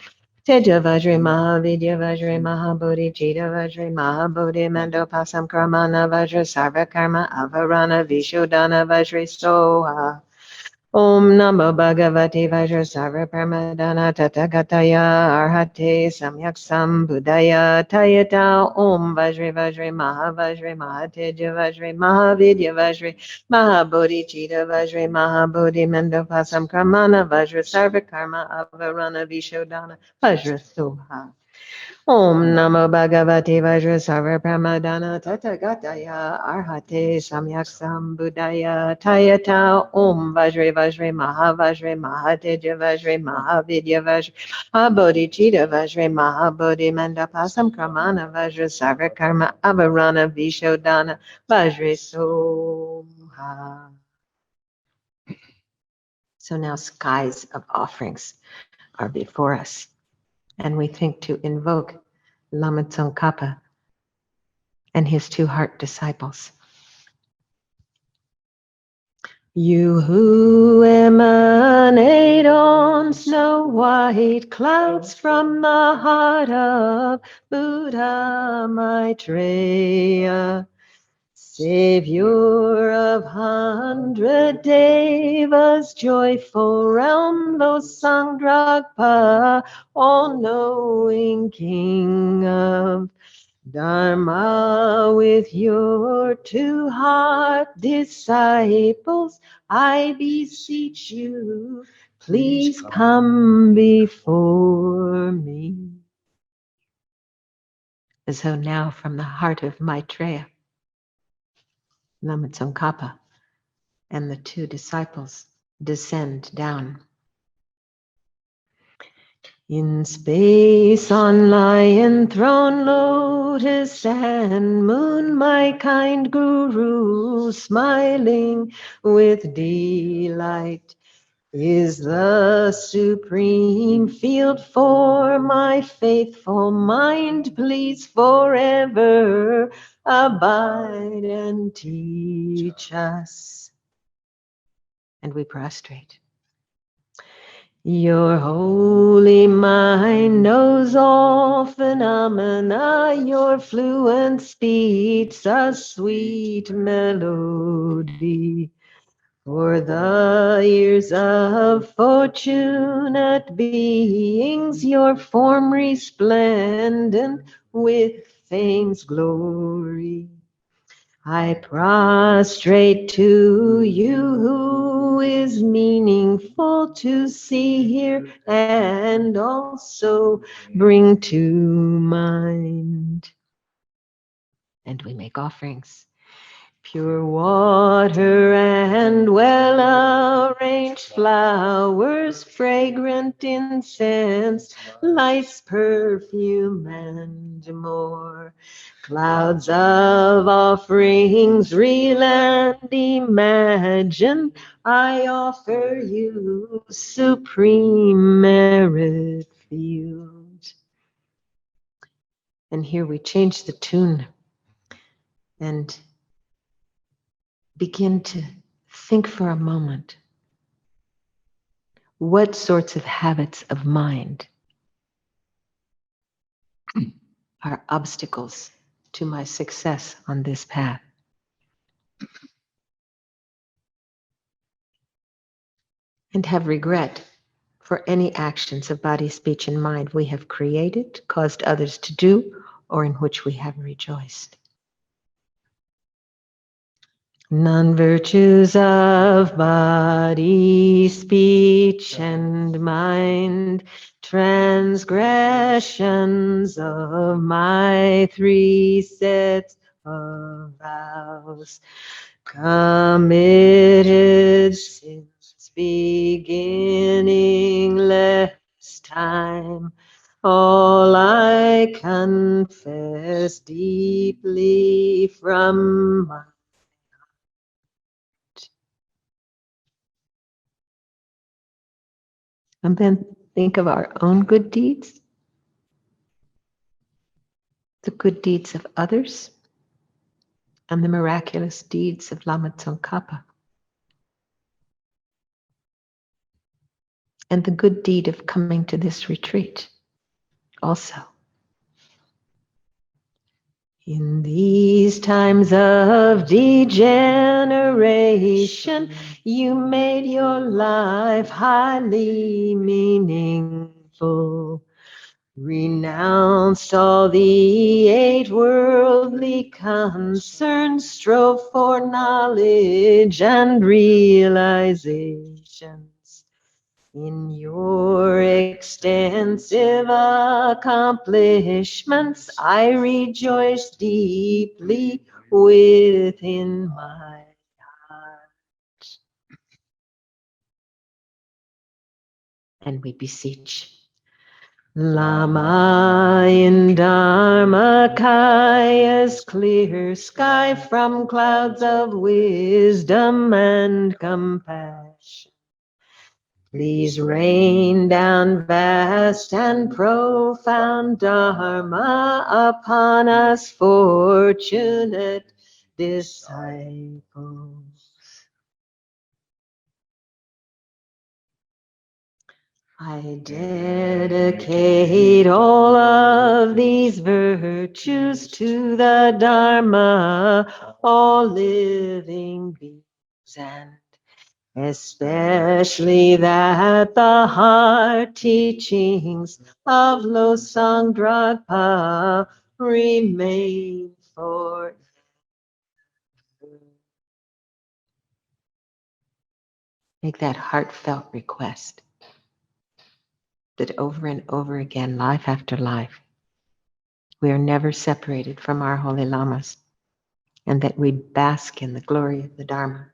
Teja Vajre Mahavidya Vajre Mahabodhi Chita Vajre Mahabodhi Mandopasam Karmana Vajra Sarva Karma Avarana Vishodana Vajre Soha. Om Namo Bhagavate Vajrasarva Pramadana Tathagataya Arhate Samyak Sambuddhaya Tayata Om Vajre Vajre Mahavajre Mahateja Vajre Mahavidya Vajre Mahabodhi Chita Vajre Mahabodhi Mandopasam Karmana Vajra Sarva Karma Avarana Vishodana Vajra Soha. Om Namo Bhagavate Vajrasarva Pramadana Tathagataya Arhate Samyak Sambuddhaya Tayata Om Vajre Vajre Mahavajre Mahateja Vajre Mahavidya Vajre Mahabodhicita Vajre Mahabodhi Mandapasam Kramana Vajra Sarva Karma Avarana Vishodana Vajre Soha. So now skies of offerings are before us. And we think to invoke Lama Tsongkhapa and his two heart disciples. You who emanate on snow white clouds from the heart of Buddha Maitreya, Savior of 100 devas, joyful realm, Losangdrakpa, all-knowing King of Dharma, with your two heart disciples, I beseech you, please come before me. So now from the heart of Maitreya, Lama Tsongkhapa and the two disciples descend down. In space on lion throne, lotus and moon, my kind guru, smiling with delight, is the supreme field for my faithful mind. Please forever abide and teach us. And we prostrate. Your holy mind knows all phenomena, your fluent speech a sweet melody. For the years of fortunate beings, your form resplendent with fame's glory. I prostrate to you who is meaningful to see, hear, and also bring to mind. And we make offerings. Pure water and well-arranged flowers, fragrant incense, life's perfume and more. Clouds of offerings, real and imagined, I offer you supreme merit field. And here we change the tune and begin to think for a moment. What sorts of habits of mind are obstacles to my success on this path? And have regret for any actions of body, speech, and mind we have created, caused others to do, or in which we have rejoiced. Non-virtues of body, speech, and mind, transgressions of my 3 sets of vows, committed since beginning less time, all I confess deeply from my and then think of our own good deeds, the good deeds of others, and the miraculous deeds of Lama Tsongkhapa. And the good deed of coming to this retreat also. In these times of degeneration, you made your life highly meaningful. Renounced all the 8 worldly concerns, strove for knowledge and realizations. In your extensive accomplishments, I rejoice deeply within my heart. And we beseech Lama in Dharmakaya's clear sky, from clouds of wisdom and compassion, please rain down vast and profound Dharma upon us fortunate disciples. I dedicate all of these virtues to the Dharma, all living beings, and especially that the heart teachings of Losang Dragpa remain forever. Make that heartfelt request that over and over again, life after life, we are never separated from our holy lamas, and that we bask in the glory of the Dharma,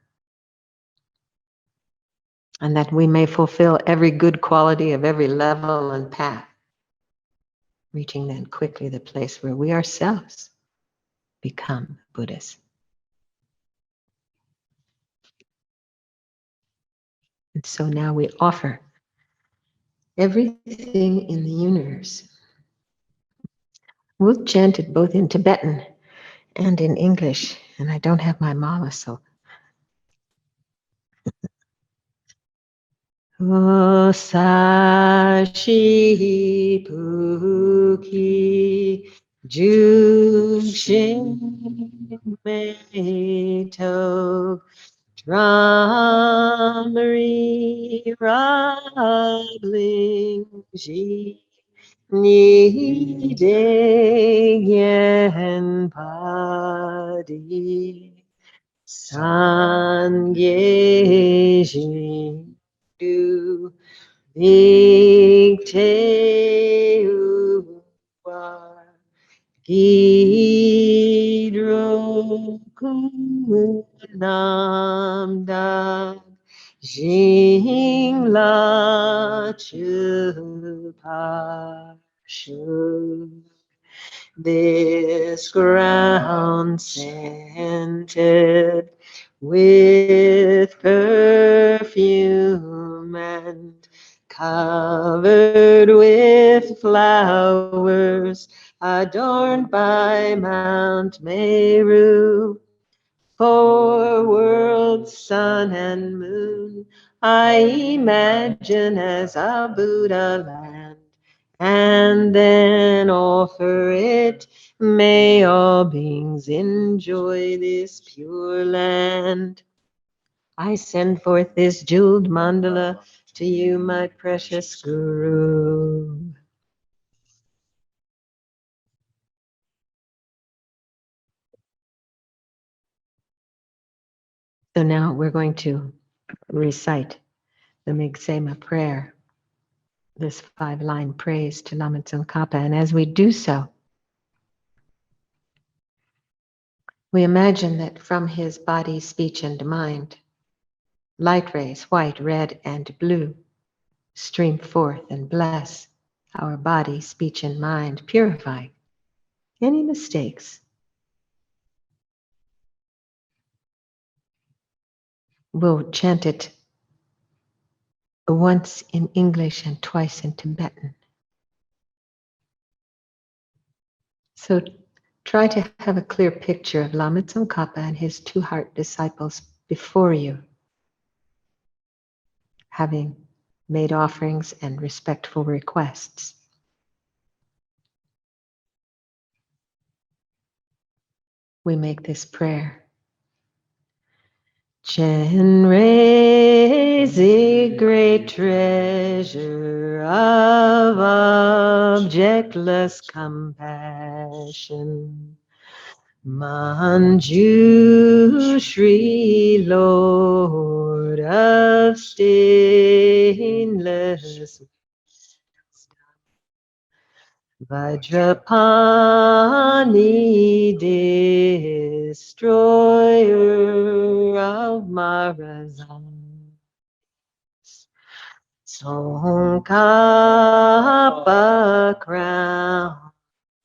and that we may fulfill every good quality of every level and path, reaching then quickly the place where we ourselves become Buddhas. And so now we offer everything in the universe. We'll chant it both in Tibetan and in English, and I don't have my mala, so. O Sashi Puki Jukshin Meito Dram Ri Rabling Ji Ni De Yen Padi San Ye Jin Du Big Te Uwa Gidro Kunam Da Jing La Chu Pa Shu. This ground scented with perfume and covered with flowers, adorned by Mount Meru. 4 worlds, sun and moon, I imagine as a Buddha land, and then offer it. May all beings enjoy this pure land. I send forth this jeweled mandala to you, my precious Guru. So now we're going to recite the Migsema prayer, this 5-line praise to Lama Tsongkhapa. And as we do so, we imagine that from his body, speech, and mind, light rays, white, red, and blue, stream forth and bless our body, speech, and mind, purifying any mistakes. We'll chant it once in English and twice in Tibetan. So try to have a clear picture of Lama Tsongkhapa and his 2 heart disciples before you, having made offerings and respectful requests. We make this prayer. Chenrei the great treasure of objectless compassion. Manju Shri Lord of stainless Vajrapani destroyer of Marazans. Tsongkhapa crown,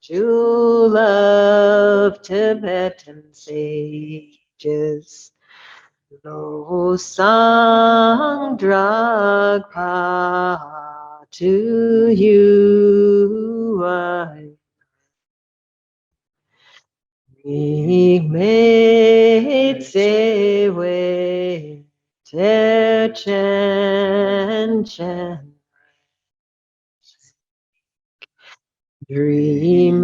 jewel of Tibetan sages. Losang Dragpa, to you I made say way te chen chen. Dream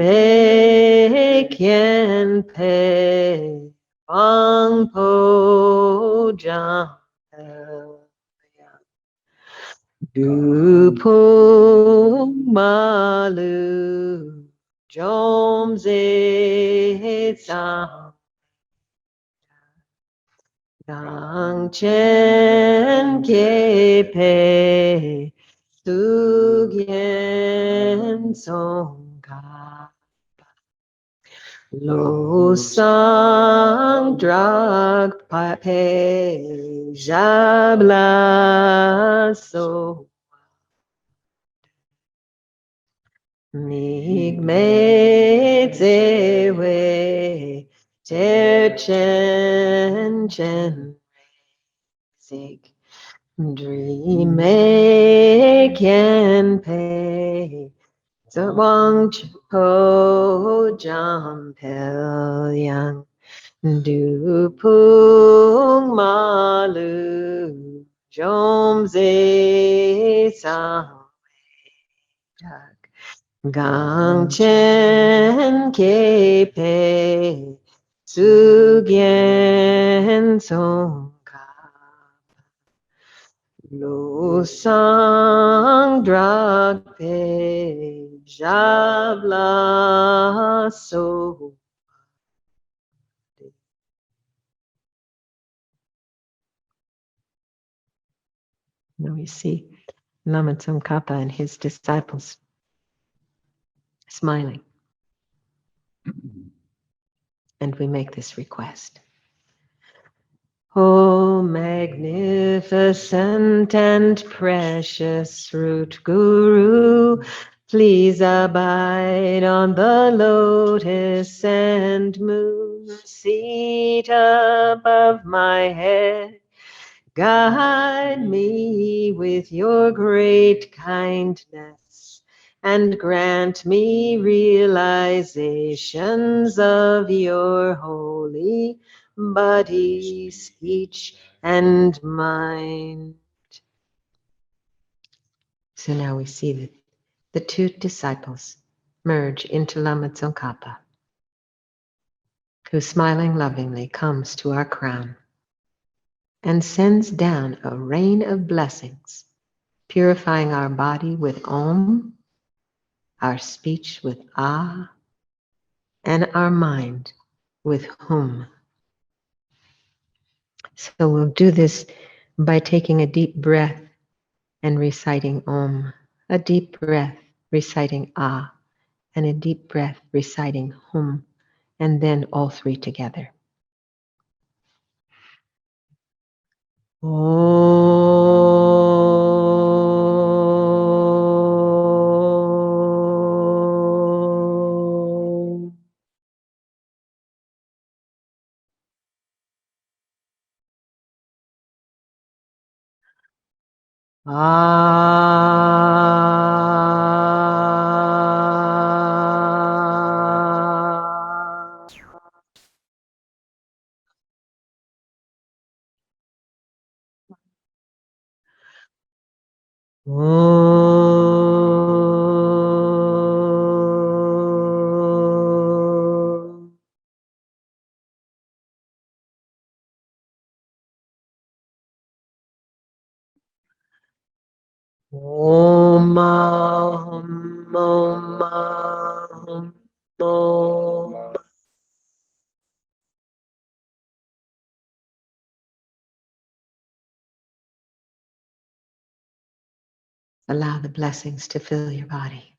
can pay Bang po jang du pung malu jom ze sang gang chen ke pei tu gen song ka lo sang drag pa pe jabla so mig me ze we te chen chen sig dream can pay so wang po jam pel yang du pung malu jom ze sang gang chen ke pe su gen song ka Lo sang dragpe jabla so. Now we see Lama Tsongkhapa and his disciples smiling. And we make this request. O magnificent and precious root Guru, please abide on the lotus and moon seat above my head. Guide me with your great kindness and grant me realizations of your holy body, speech, and mind. So now we see that the two disciples merge into Lama Tsongkhapa, who smiling lovingly comes to our crown and sends down a rain of blessings, purifying our body with Om, our speech with Ah, and our mind with Hum. So we'll do this by taking a deep breath and reciting Om, a deep breath reciting Ah, and a deep breath reciting Hum, and then all three together. Om. Ah. Om. Om. Om. Om. Om. Allow the blessings to fill your body.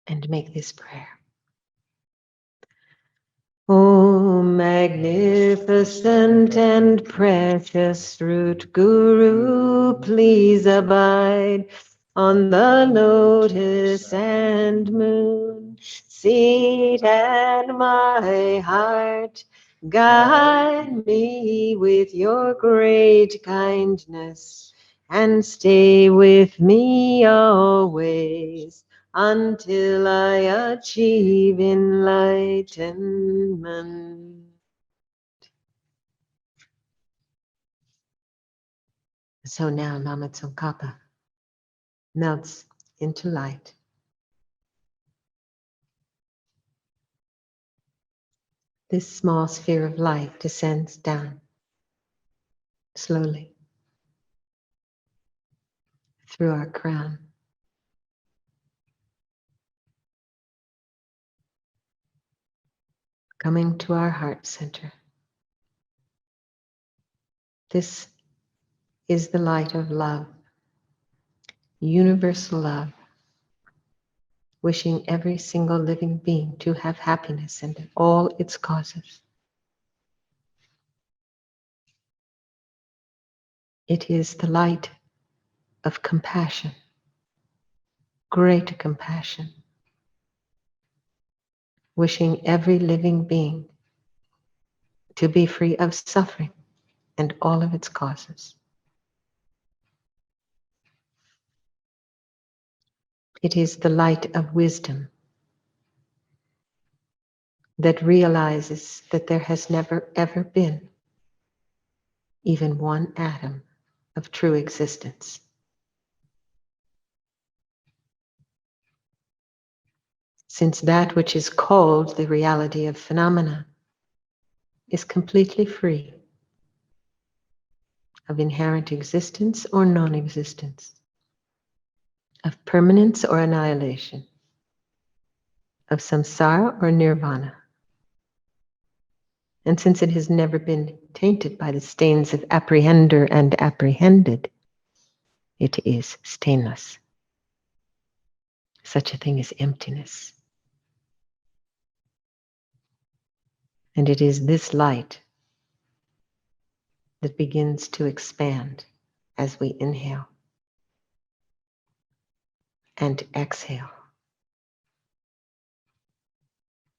And make this prayer. O magnificent and precious root Guru, please abide on the lotus and moon seat at my heart. Guide me with your great kindness and stay with me always until I achieve enlightenment. So now Lama Tsongkhapa melts into light. This small sphere of light descends down slowly through our crown, coming to our heart center. This is the light of love, universal love, wishing every single living being to have happiness and all its causes. It is the light of compassion, great compassion, wishing every living being to be free of suffering and all of its causes. It is the light of wisdom that realizes that there has never ever been even one atom of true existence. since that which is called the reality of phenomena is completely free of inherent existence or non-existence, of permanence or annihilation, of samsara or nirvana. And since it has never been tainted by the stains of apprehender and apprehended, it is stainless. Such a thing is emptiness. And it is this light that begins to expand as we inhale and exhale,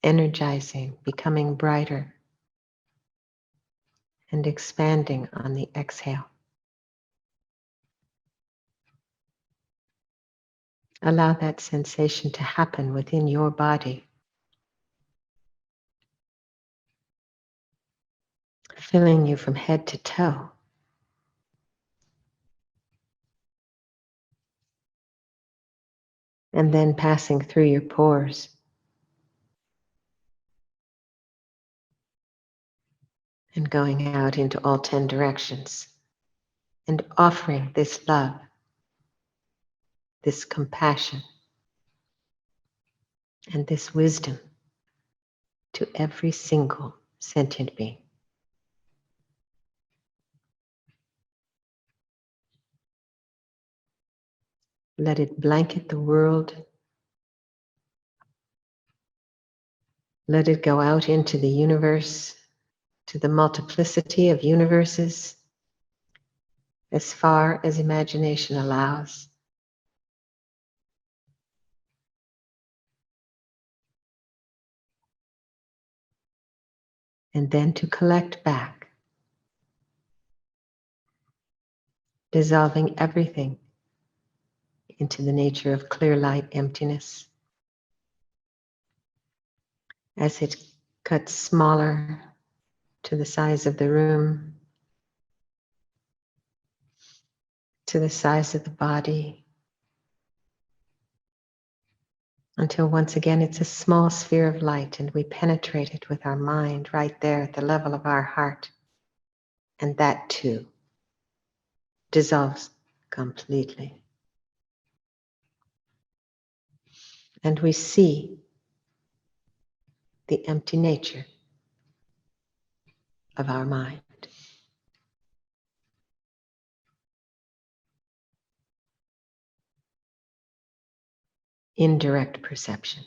energizing, becoming brighter, and expanding on the exhale. Allow that sensation to happen within your body, filling you from head to toe. And then passing through your pores. And going out into all 10 directions. And offering this love, this compassion, and this wisdom to every single sentient being. Let it blanket the world. Let it go out into the universe, to the multiplicity of universes, as far as imagination allows. And then to collect back, dissolving everything into the nature of clear light emptiness. As it cuts smaller to the size of the room, to the size of the body, until once again it's a small sphere of light and we penetrate it with our mind right there at the level of our heart. And that too dissolves completely. And we see the empty nature of our mind. Indirect perception.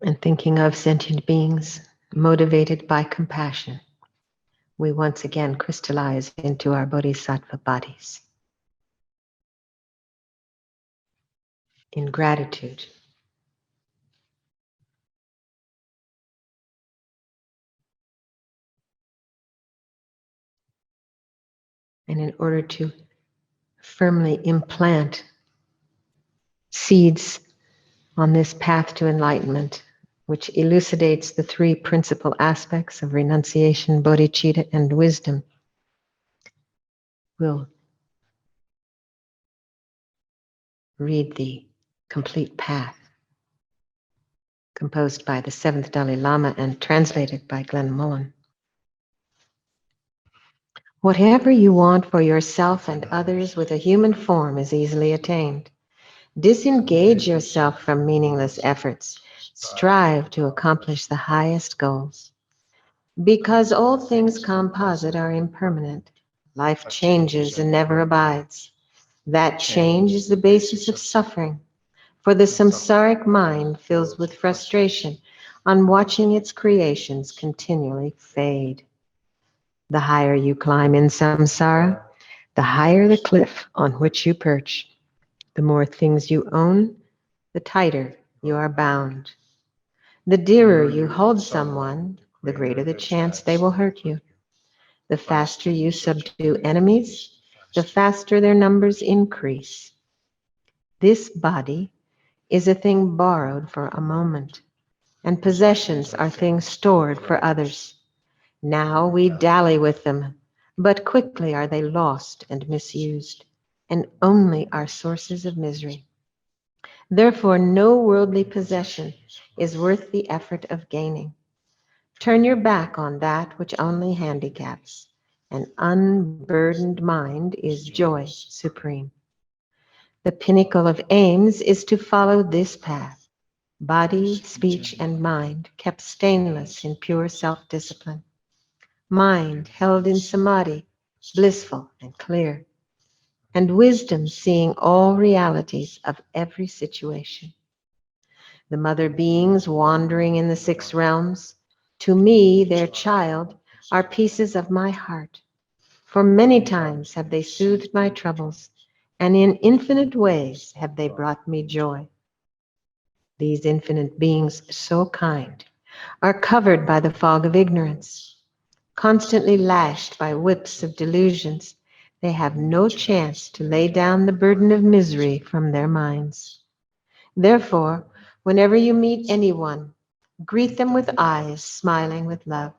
And thinking of sentient beings motivated by compassion, we once again crystallize into our bodhisattva bodies in gratitude. And in order to firmly implant seeds on this path to enlightenment, which elucidates the three principal aspects of renunciation, bodhicitta, and wisdom, we'll read the complete path, composed by the 7th Dalai Lama and translated by Glenn Mullen. Whatever you want for yourself and others with a human form is easily attained. Disengage yourself from meaningless efforts. Strive to accomplish the highest goals. Because all things composite are impermanent, life changes and never abides. That change is the basis of suffering, for the samsaric mind fills with frustration on watching its creations continually fade. The higher you climb in samsara, the higher the cliff on which you perch. The more things you own, the tighter you are bound. The dearer you hold someone, the greater the chance they will hurt you. The faster you subdue enemies, the faster their numbers increase. This body is a thing borrowed for a moment, and possessions are things stored for others. Now we dally with them, but quickly are they lost and misused, and only are sources of misery. Therefore, no worldly possession is worth the effort of gaining. Turn your back on that which only handicaps. An unburdened mind is joy supreme. The pinnacle of aims is to follow this path. Body, speech, and mind kept stainless in pure self-discipline. Mind held in samadhi, blissful and clear. And wisdom seeing all realities of every situation. The mother beings wandering in the six realms, to me, their child, are pieces of my heart. For many times have they soothed my troubles, and in infinite ways have they brought me joy. These infinite beings, so kind, are covered by the fog of ignorance. Constantly lashed by whips of delusions, they have no chance to lay down the burden of misery from their minds. Therefore, whenever you meet anyone, greet them with eyes smiling with love.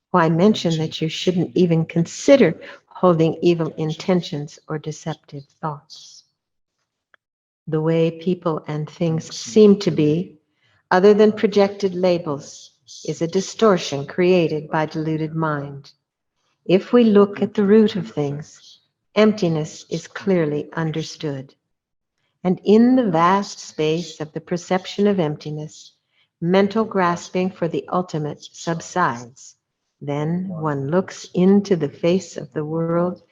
Why mention that you shouldn't even consider holding evil intentions or deceptive thoughts? The way people and things seem to be, other than projected labels, is a distortion created by deluded mind. If we look at the root of things, emptiness is clearly understood. And in the vast space of the perception of emptiness, mental grasping for the ultimate subsides. Then one looks into the face of the world,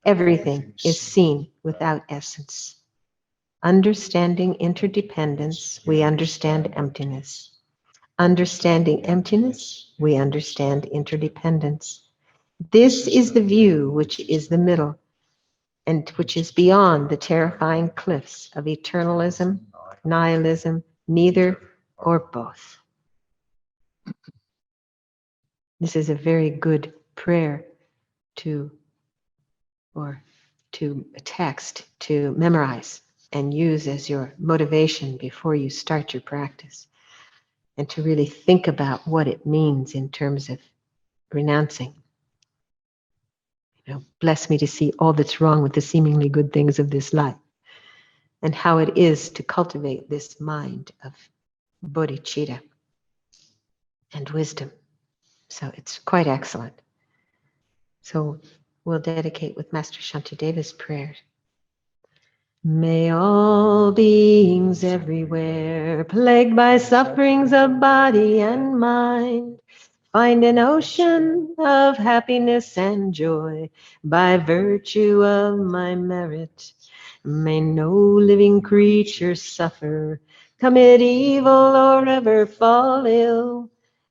everything is seen without essence. Understanding interdependence, we understand emptiness. Understanding emptiness, we understand interdependence. This is the view which is the middle, and which is beyond the terrifying cliffs of eternalism, nihilism, neither or both. This is a very good prayer or a text to memorize and use as your motivation before you start your practice, and to really think about what it means in terms of renouncing. Bless me to see all that's wrong with the seemingly good things of this life, and how it is to cultivate this mind of bodhicitta and wisdom. So it's quite excellent. So we'll dedicate with Master Shantideva's prayer. May all beings everywhere, plagued by sufferings of body and mind, find an ocean of happiness and joy by virtue of my merit. May no living creature suffer, commit evil, or ever fall ill.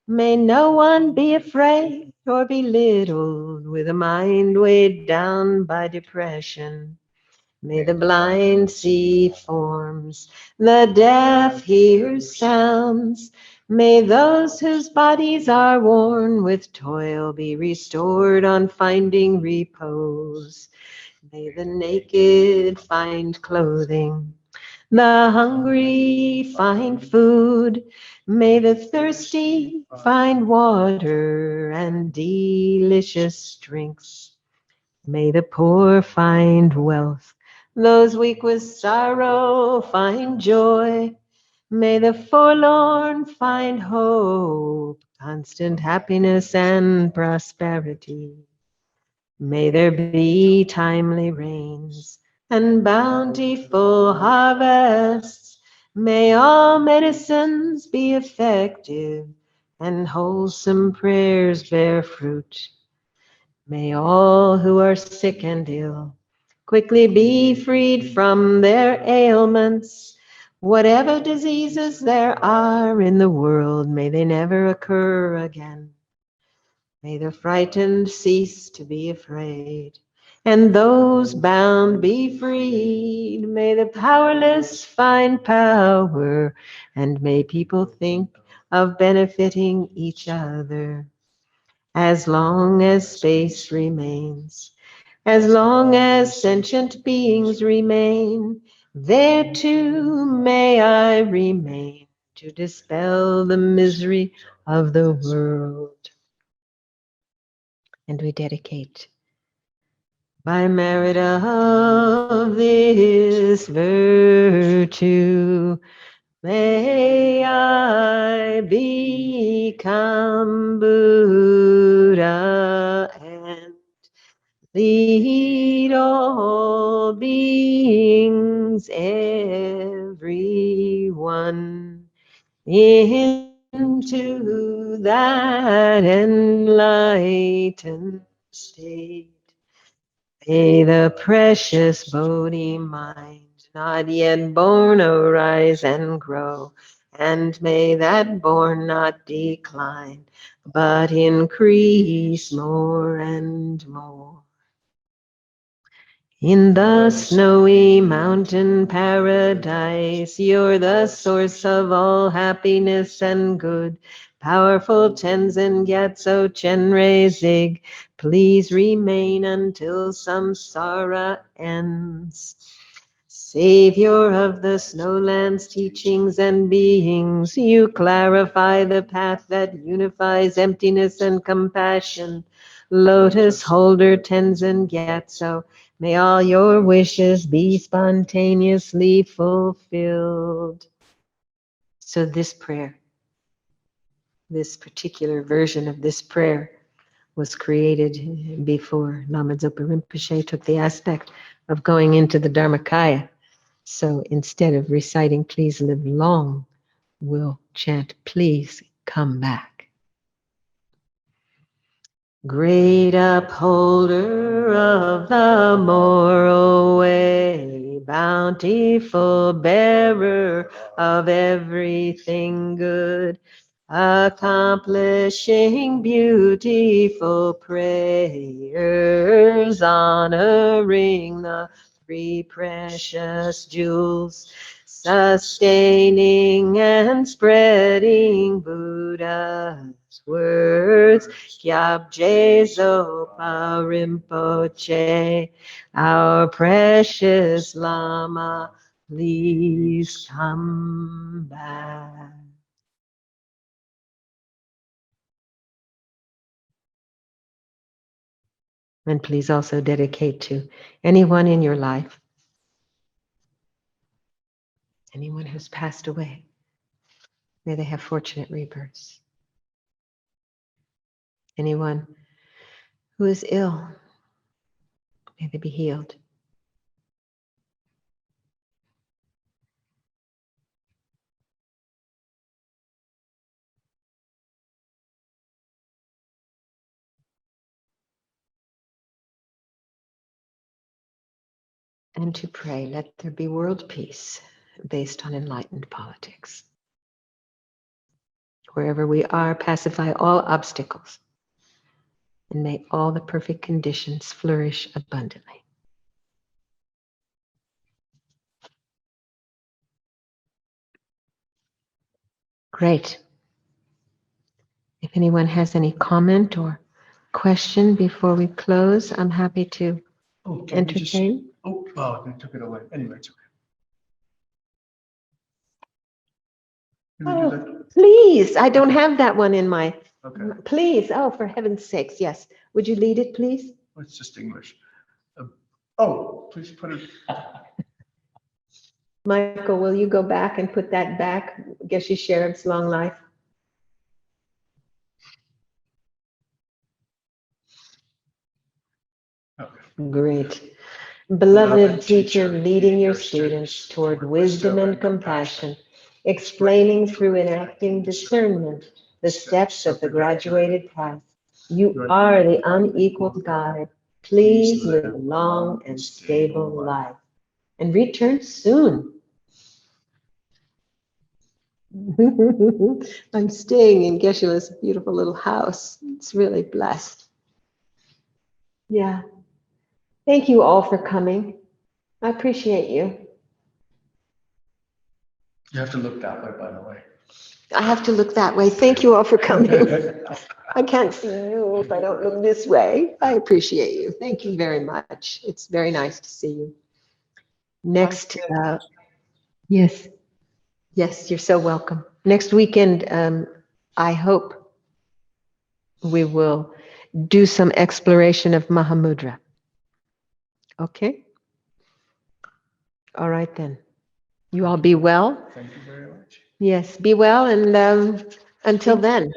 May no one be afraid or belittled with a mind weighed down by depression. May the blind see forms, the deaf hear sounds. May those whose bodies are worn with toil be restored on finding repose. May the naked find clothing, the hungry find food. May the thirsty find water and delicious drinks. May the poor find wealth, those weak with sorrow find joy. May the forlorn find hope, constant happiness and prosperity. May there be timely rains and bountiful harvests. May all medicines be effective and wholesome prayers bear fruit. May all who are sick and ill quickly be freed from their ailments. Whatever diseases there are in the world, may they never occur again. May the frightened cease to be afraid, and those bound be freed. May the powerless find power, and may people think of benefiting each other. As long as space remains, as long as sentient beings remain, there too may I remain to dispel the misery of the world. And we dedicate by merit of this virtue, may I become Buddha and lead all beings, everyone, into that enlightened state. May the precious Bodhi mind not yet born arise and grow, and may that born not decline, but increase more and more. In the snowy mountain paradise, you're the source of all happiness and good. Powerful Tenzin Gyatso Chenrezig, Zig, please remain until samsara ends. Savior of the snowlands, teachings and beings, you clarify the path that unifies emptiness and compassion. Lotus holder Tenzin Gyatso, may all your wishes be spontaneously fulfilled. So this prayer, this particular version of this prayer, was created before Lama Zopa Rinpoche took the aspect of going into the Dharmakaya. So instead of reciting "Please live long," we'll chant "Please come back." Great upholder of the moral way, bountiful bearer of everything good, accomplishing beautiful prayers, honoring the three precious jewels, sustaining and spreading Buddha's words. Kyabje Zopa Rinpoche, our precious Lama, please come back. And please also dedicate to anyone in your life, anyone who's passed away. May they have fortunate rebirths. Anyone who is ill, may they be healed. And to pray, let there be world peace based on enlightened politics. Wherever we are, pacify all obstacles, and may all the perfect conditions flourish abundantly. Great. If anyone has any comment or question before we close, I'm happy to Oh, can you just, entertain. they took it away. Anyway, it's okay. Can we do Oh, that? please, I don't have that one in my, Okay, please, oh, for heaven's sakes, yes. Would you lead it, please? it's just English. Oh, please put it. Michael, will you go back and put that back? Geshe Cherub's long life. Okay. Great. Beloved teacher, leading your students toward wisdom and compassion, explaining through enacting discernment the steps of the graduated path. You are the unequaled guide. Please live a long and stable life and return soon. I'm staying in Geshe-la's beautiful little house. It's really blessed. Yeah. Thank you all for coming. I appreciate you. You have to look that way, by the way. I have to look that way. Thank you all for coming. I can't see you if I don't look this way. I appreciate you. Thank you very much. It's very nice to see you. Next, yes, yes, you're so welcome. Next weekend, I hope we will do some exploration of Mahamudra. Okay? All right then. You all be well. Thank you very much. Yes, be well, and until then.